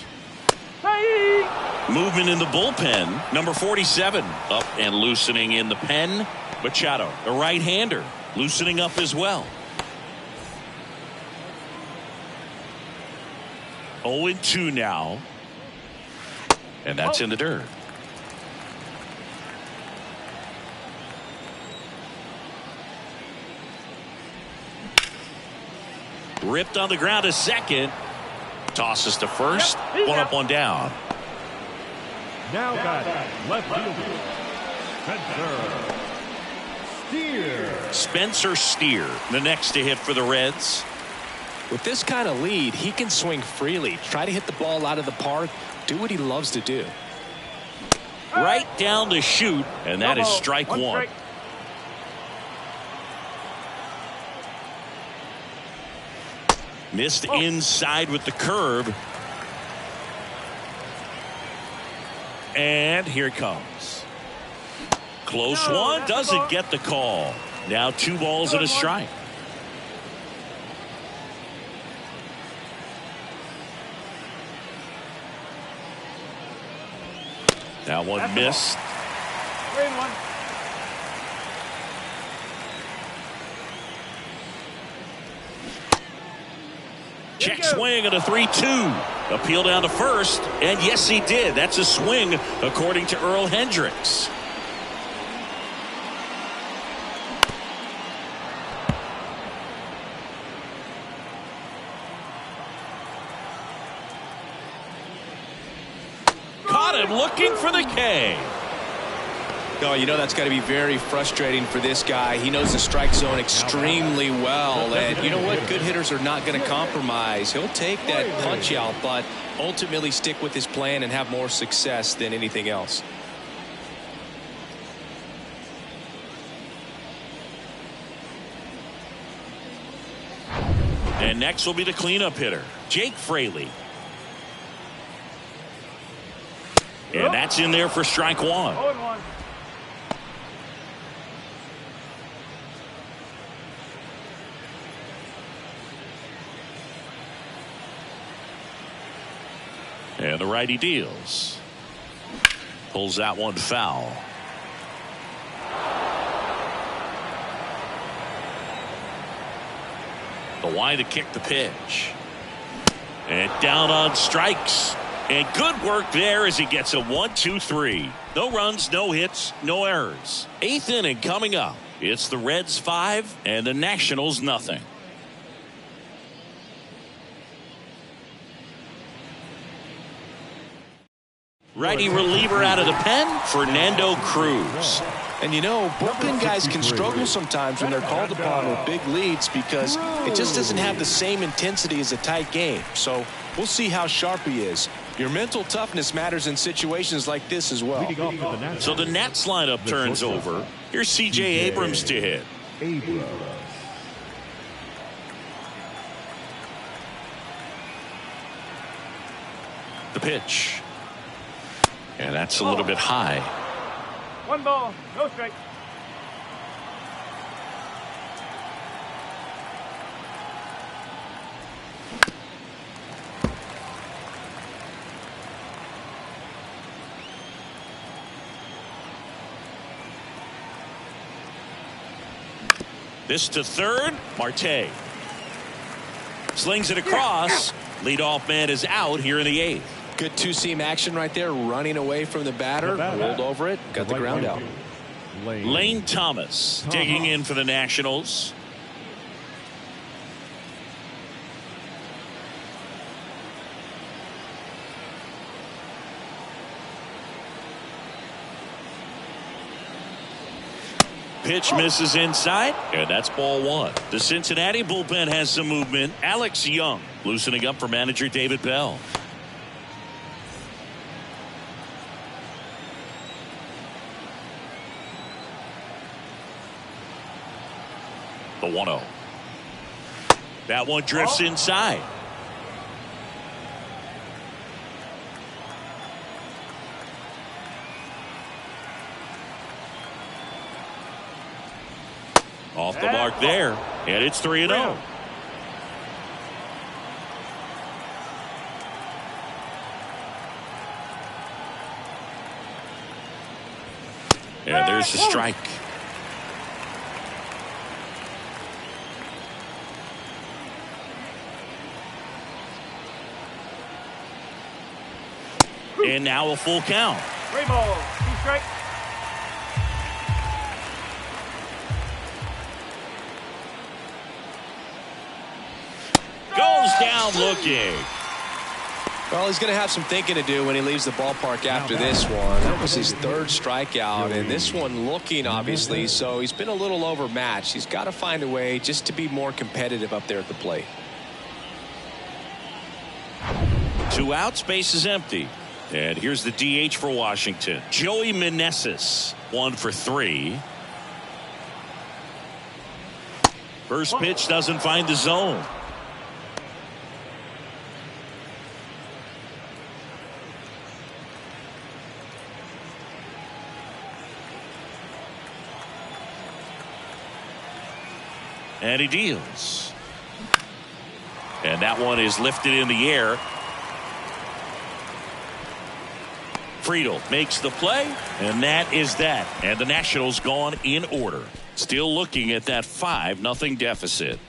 Movement in the bullpen. Number 47 up and loosening in the pen. Machado, a right-hander, loosening up as well. 0-2 now. And that's in the dirt. Ripped on the ground to second. Tosses to first. One up, one down. Now batting left fielder Spencer Steer, the next to hit for the Reds. With this kind of lead, he can swing freely. Try to hit the ball out of the park. Do what he loves to do. Right down the chute, and that is strike one. Missed inside with the curve. And here it comes. Close one, doesn't get the call. Now 2 balls and a strike. That one missed. Check swing and a 3-2. Appeal down to first, and yes, he did. That's a swing, according to Earl Hendricks. Caught him looking for the K. Oh, you know that's got to be very frustrating for this guy. He knows the strike zone extremely well, and you know what? Good hitters are not going to compromise. He'll take that punch out, but ultimately stick with his plan and have more success than anything else. And next will be the cleanup hitter, Jake Fraley. And that's in there for strike one. 0-1. And the righty deals. Pulls that one foul. The wind to kick the pitch. And down on strikes. And good work there as he gets a 1-2-3. No runs, no hits, no errors. 8th inning coming up. It's the Reds 5 and the Nationals nothing. Righty reliever out of the pen, Fernando Cruz. And you know, bullpen guys can struggle sometimes when they're called upon with big leads because it just doesn't have the same intensity as a tight game. So we'll see how sharp he is. Your mental toughness matters in situations like this as well. So the Nats lineup turns over. Here's C.J. Abrams to hit. The pitch. And that's a little bit high. 1 ball, no strike. This to third. Marte slings it across. Leadoff man is out here in the 8th. Good two-seam action right there, running away from the batter, rolled over it, got the ground out. Lane Thomas digging in for the Nationals. Pitch misses inside, and that's ball 1. The Cincinnati bullpen has some movement. Alex Young loosening up for manager David Bell. The 1-0. That one drifts inside. Off the mark there, and it's 3-0. And there's the strike. And now a full count. 3 balls, 2 strikes. Goes down looking. Well, he's going to have some thinking to do when he leaves the ballpark after this one. That was his 3rd strikeout, and this one looking, obviously, so he's been a little overmatched. He's got to find a way just to be more competitive up there at the plate. 2 outs, base is empty. And here's the DH for Washington. Joey Meneses, 1 for 3. First pitch doesn't find the zone. And he deals. And that one is lifted in the air. Friedel makes the play, and that is that. And the Nationals gone in order. Still looking at that 5-0 deficit.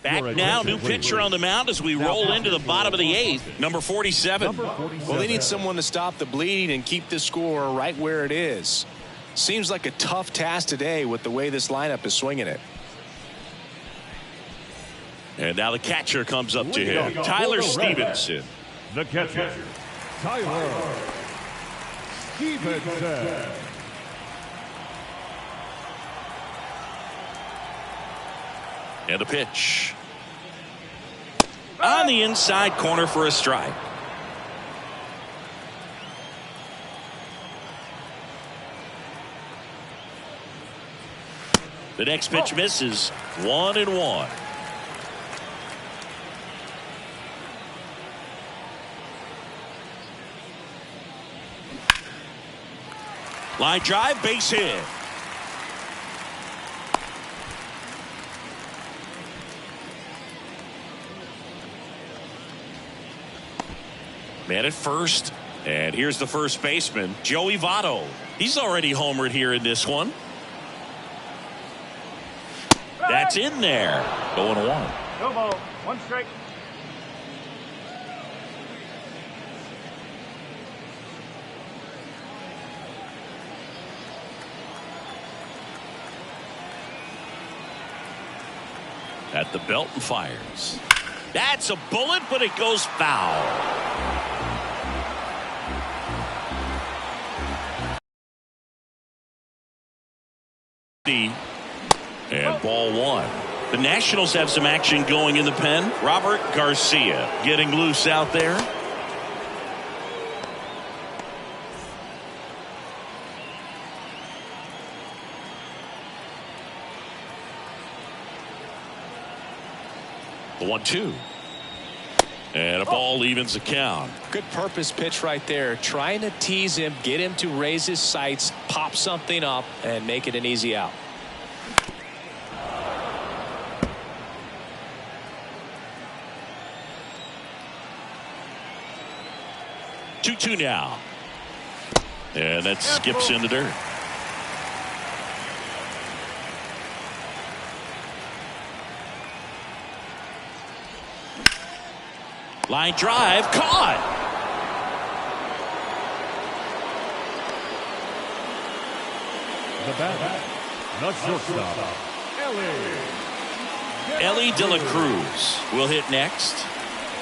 Back now, new pitcher on the mound as we roll into the bottom of the 8th. Number 47. Well, they need someone to stop the bleeding and keep the score right where it is. Seems like a tough task today with the way this lineup is swinging it. And now the catcher comes up to him. Tyler Stevenson. The catcher, Tyler Stevenson. And a pitch. On the inside corner for a strike. The next pitch misses. 1-1. Line drive, base hit. Man at first. And here's the first baseman, Joey Votto. He's already homered here in this one. That's in there. 0-1. No ball, 1 strike. At the belt and fires. That's a bullet, but it goes foul. And ball one. The Nationals have some action going in the pen. Robert Garcia getting loose out there. The 1-2. And a ball evens the count. Good purpose pitch right there. Trying to tease him, get him to raise his sights, pop something up, and make it an easy out. Two now. And that skips in the dirt. Line drive caught. The bat, the shortstop, Ellie De La Cruz will hit next.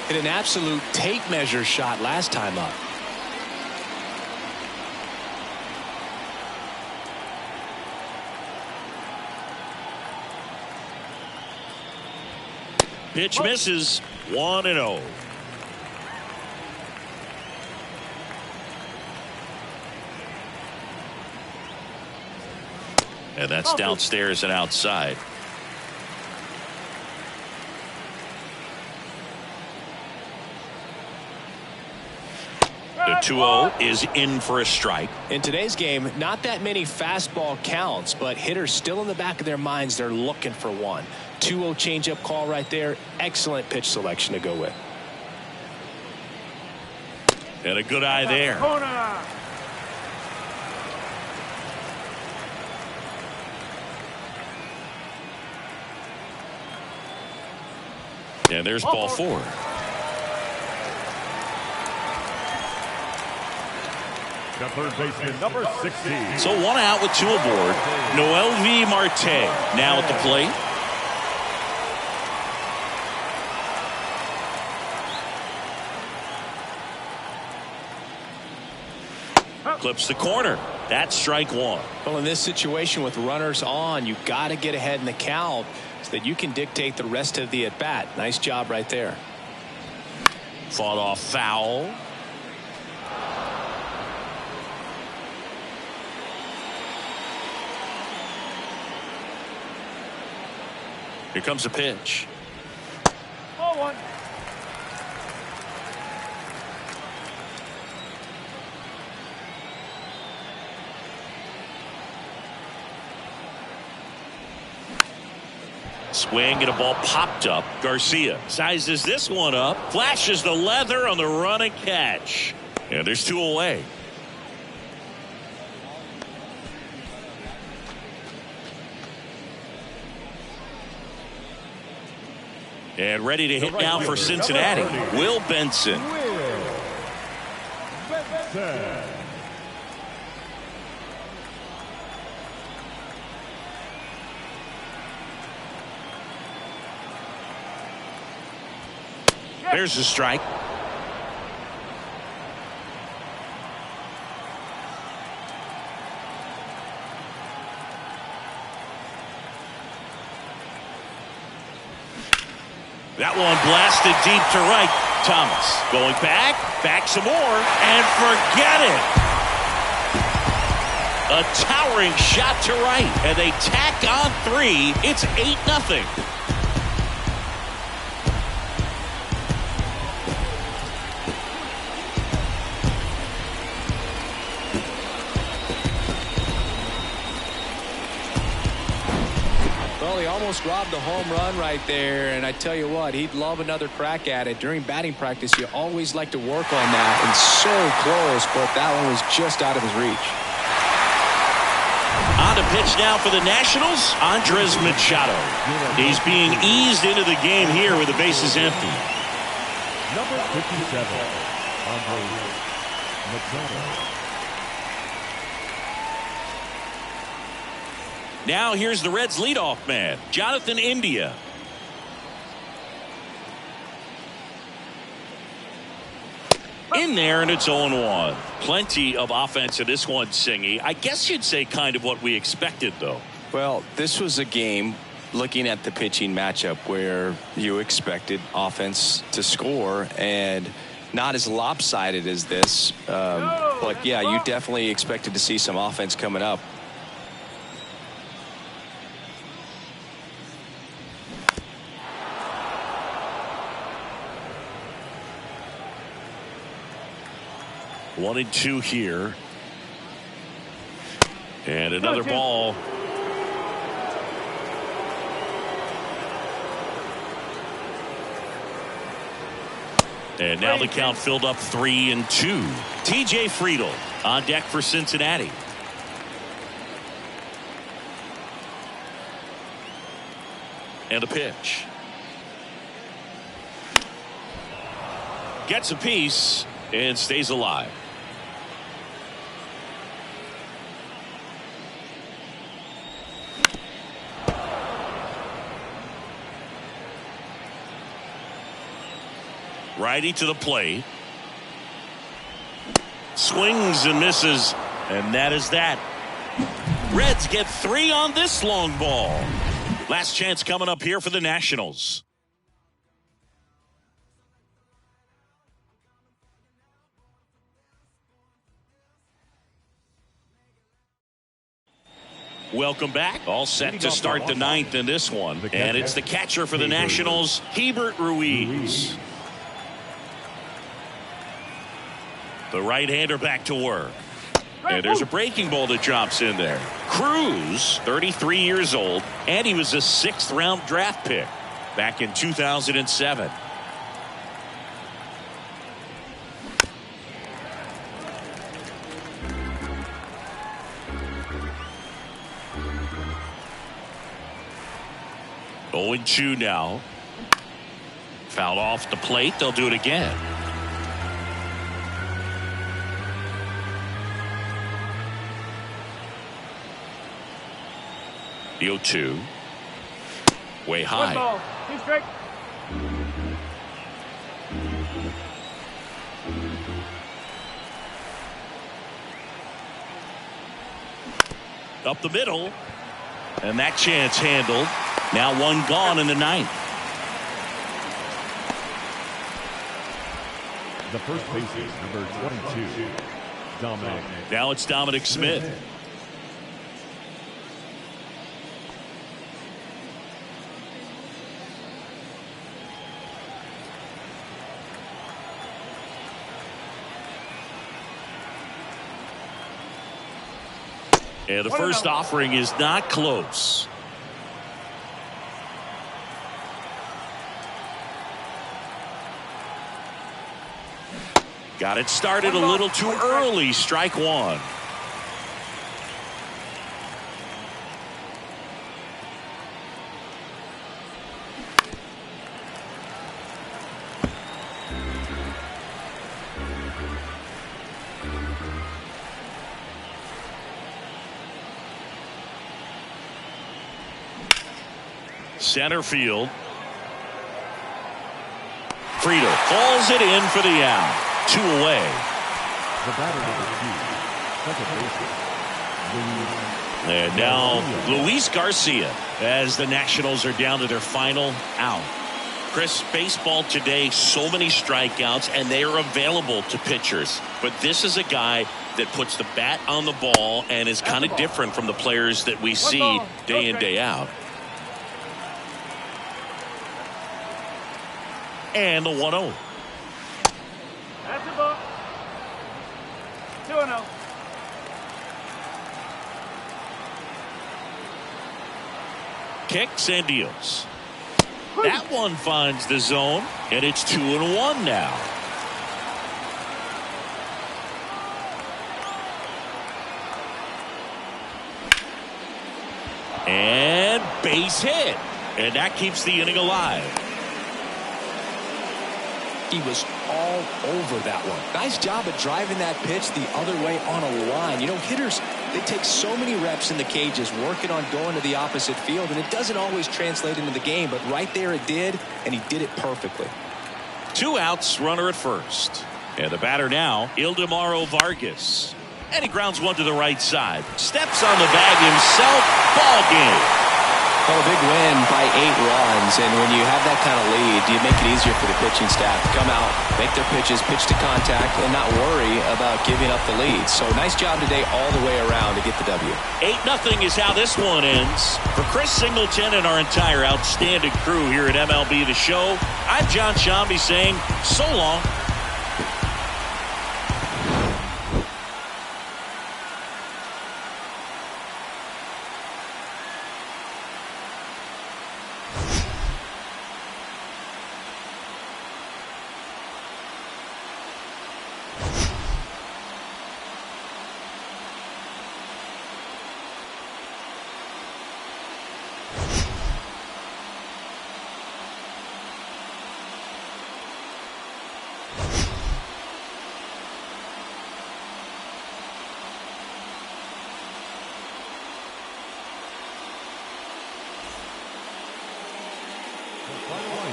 Hit an absolute tape measure shot last time up. Pitch misses. 1-0. And that's downstairs and outside. The 2-0 is in for a strike. In today's game, not that many fastball counts, but hitters still in the back of their minds, they're looking for one. 2-0 changeup call right there. Excellent pitch selection to go with. And a good eye there. And there's ball four. the third baseman, number 16. So one out with two aboard. Noel V. Marte now at the plate. Clips the corner. That's strike one. Well, in this situation with runners on, you've got to get ahead in the count so that you can dictate the rest of the at-bat. Nice job right there. Fought off foul. Here comes a pitch. Ball one. Swing and a ball popped up. Garcia sizes this one up. Flashes the leather on the run and catch. And there's two away. And ready to hit now for Cincinnati. Will Benson. There's the strike. That one blasted deep to right. Thomas going back some more, and forget it. A towering shot to right, and they tack on three. It's 8-0. Well, he almost robbed the home run right there, and I tell you what, he'd love another crack at it. During batting practice, you always like to work on that, and so close, but that one was just out of his reach. On to pitch now for the Nationals, Andres Machado. He's being eased into the game here with the bases empty. Number 57, Andres Machado. Now here's the Reds leadoff man, Jonathan India. In there, and it's 0-1. Plenty of offense in this one, Singy. I guess you'd say kind of what we expected, though. Well, this was a game, looking at the pitching matchup, where you expected offense to score, and not as lopsided as this. But yeah, you definitely expected to see some offense coming up. One and two here. And another ball. And now the count filled up 3-2. TJ Friedl on deck for Cincinnati. And a pitch. Gets a piece and stays alive. Righty to the plate. Swings and misses. And that is that. Reds get 3 on this long ball. Last chance coming up here for the Nationals. Welcome back. All set to start the 9th in this one. And it's the catcher for the Nationals, Hebert Ruiz. The right-hander back to work. And there's a breaking ball that drops in there. Cruz, 33 years old, and he was a 6th-round draft pick back in 2007. Oh, 0-2 now. Fouled off the plate. They'll do it again. The 0-2. Way high. Up the middle. And that chance handled. Now one gone in the 9th. The first baseman, number 22, Dominic. Now it's Dominic Smith. And the first offering is not close. Got it started a little too early. Strike one. Center field. Friedl calls it in for the out. 2 away. The batter number 2, second baseman, And now Luis Garcia as the Nationals are down to their final out. Chris, baseball today, so many strikeouts, and they are available to pitchers. But this is a guy that puts the bat on the ball and is kind of different from the players that we see day in, day out. And the 1-0. That's a ball. 2-0. Kicks and deals. That one finds the zone, and it's 2-1 now. And base hit. And that keeps the inning alive. He was all over that one. Nice job of driving that pitch the other way on a line. You know, hitters, they take so many reps in the cages working on going to the opposite field, and it doesn't always translate into the game, but right there it did, and he did it perfectly. 2 outs, runner at first. And the batter now, Ildemaro Vargas. And he grounds one to the right side. Steps on the bag himself. Ball game. Well, a big win by 8 runs, and when you have that kind of lead, you make it easier for the pitching staff to come out, make their pitches, pitch to contact, and not worry about giving up the lead. So nice job today all the way around to get the W. 8-0 is how this one ends. For Chris Singleton and our entire outstanding crew here at MLB The Show, I'm John Shambi saying so long.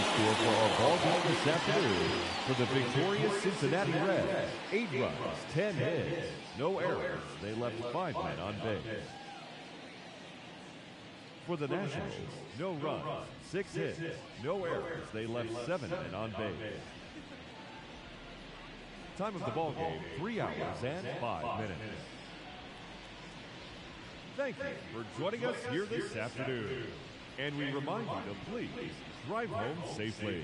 Score for our ball game this afternoon for the victorious Cincinnati Reds. 8 runs, 10 hits, no errors. They left 5 men on base. For the Nationals, no runs, 6 hits, no errors. They left 7 men on base. Time of the ball game, 3 hours and 5 minutes. Thank you for joining us here this afternoon. And we remind you to please drive home safely.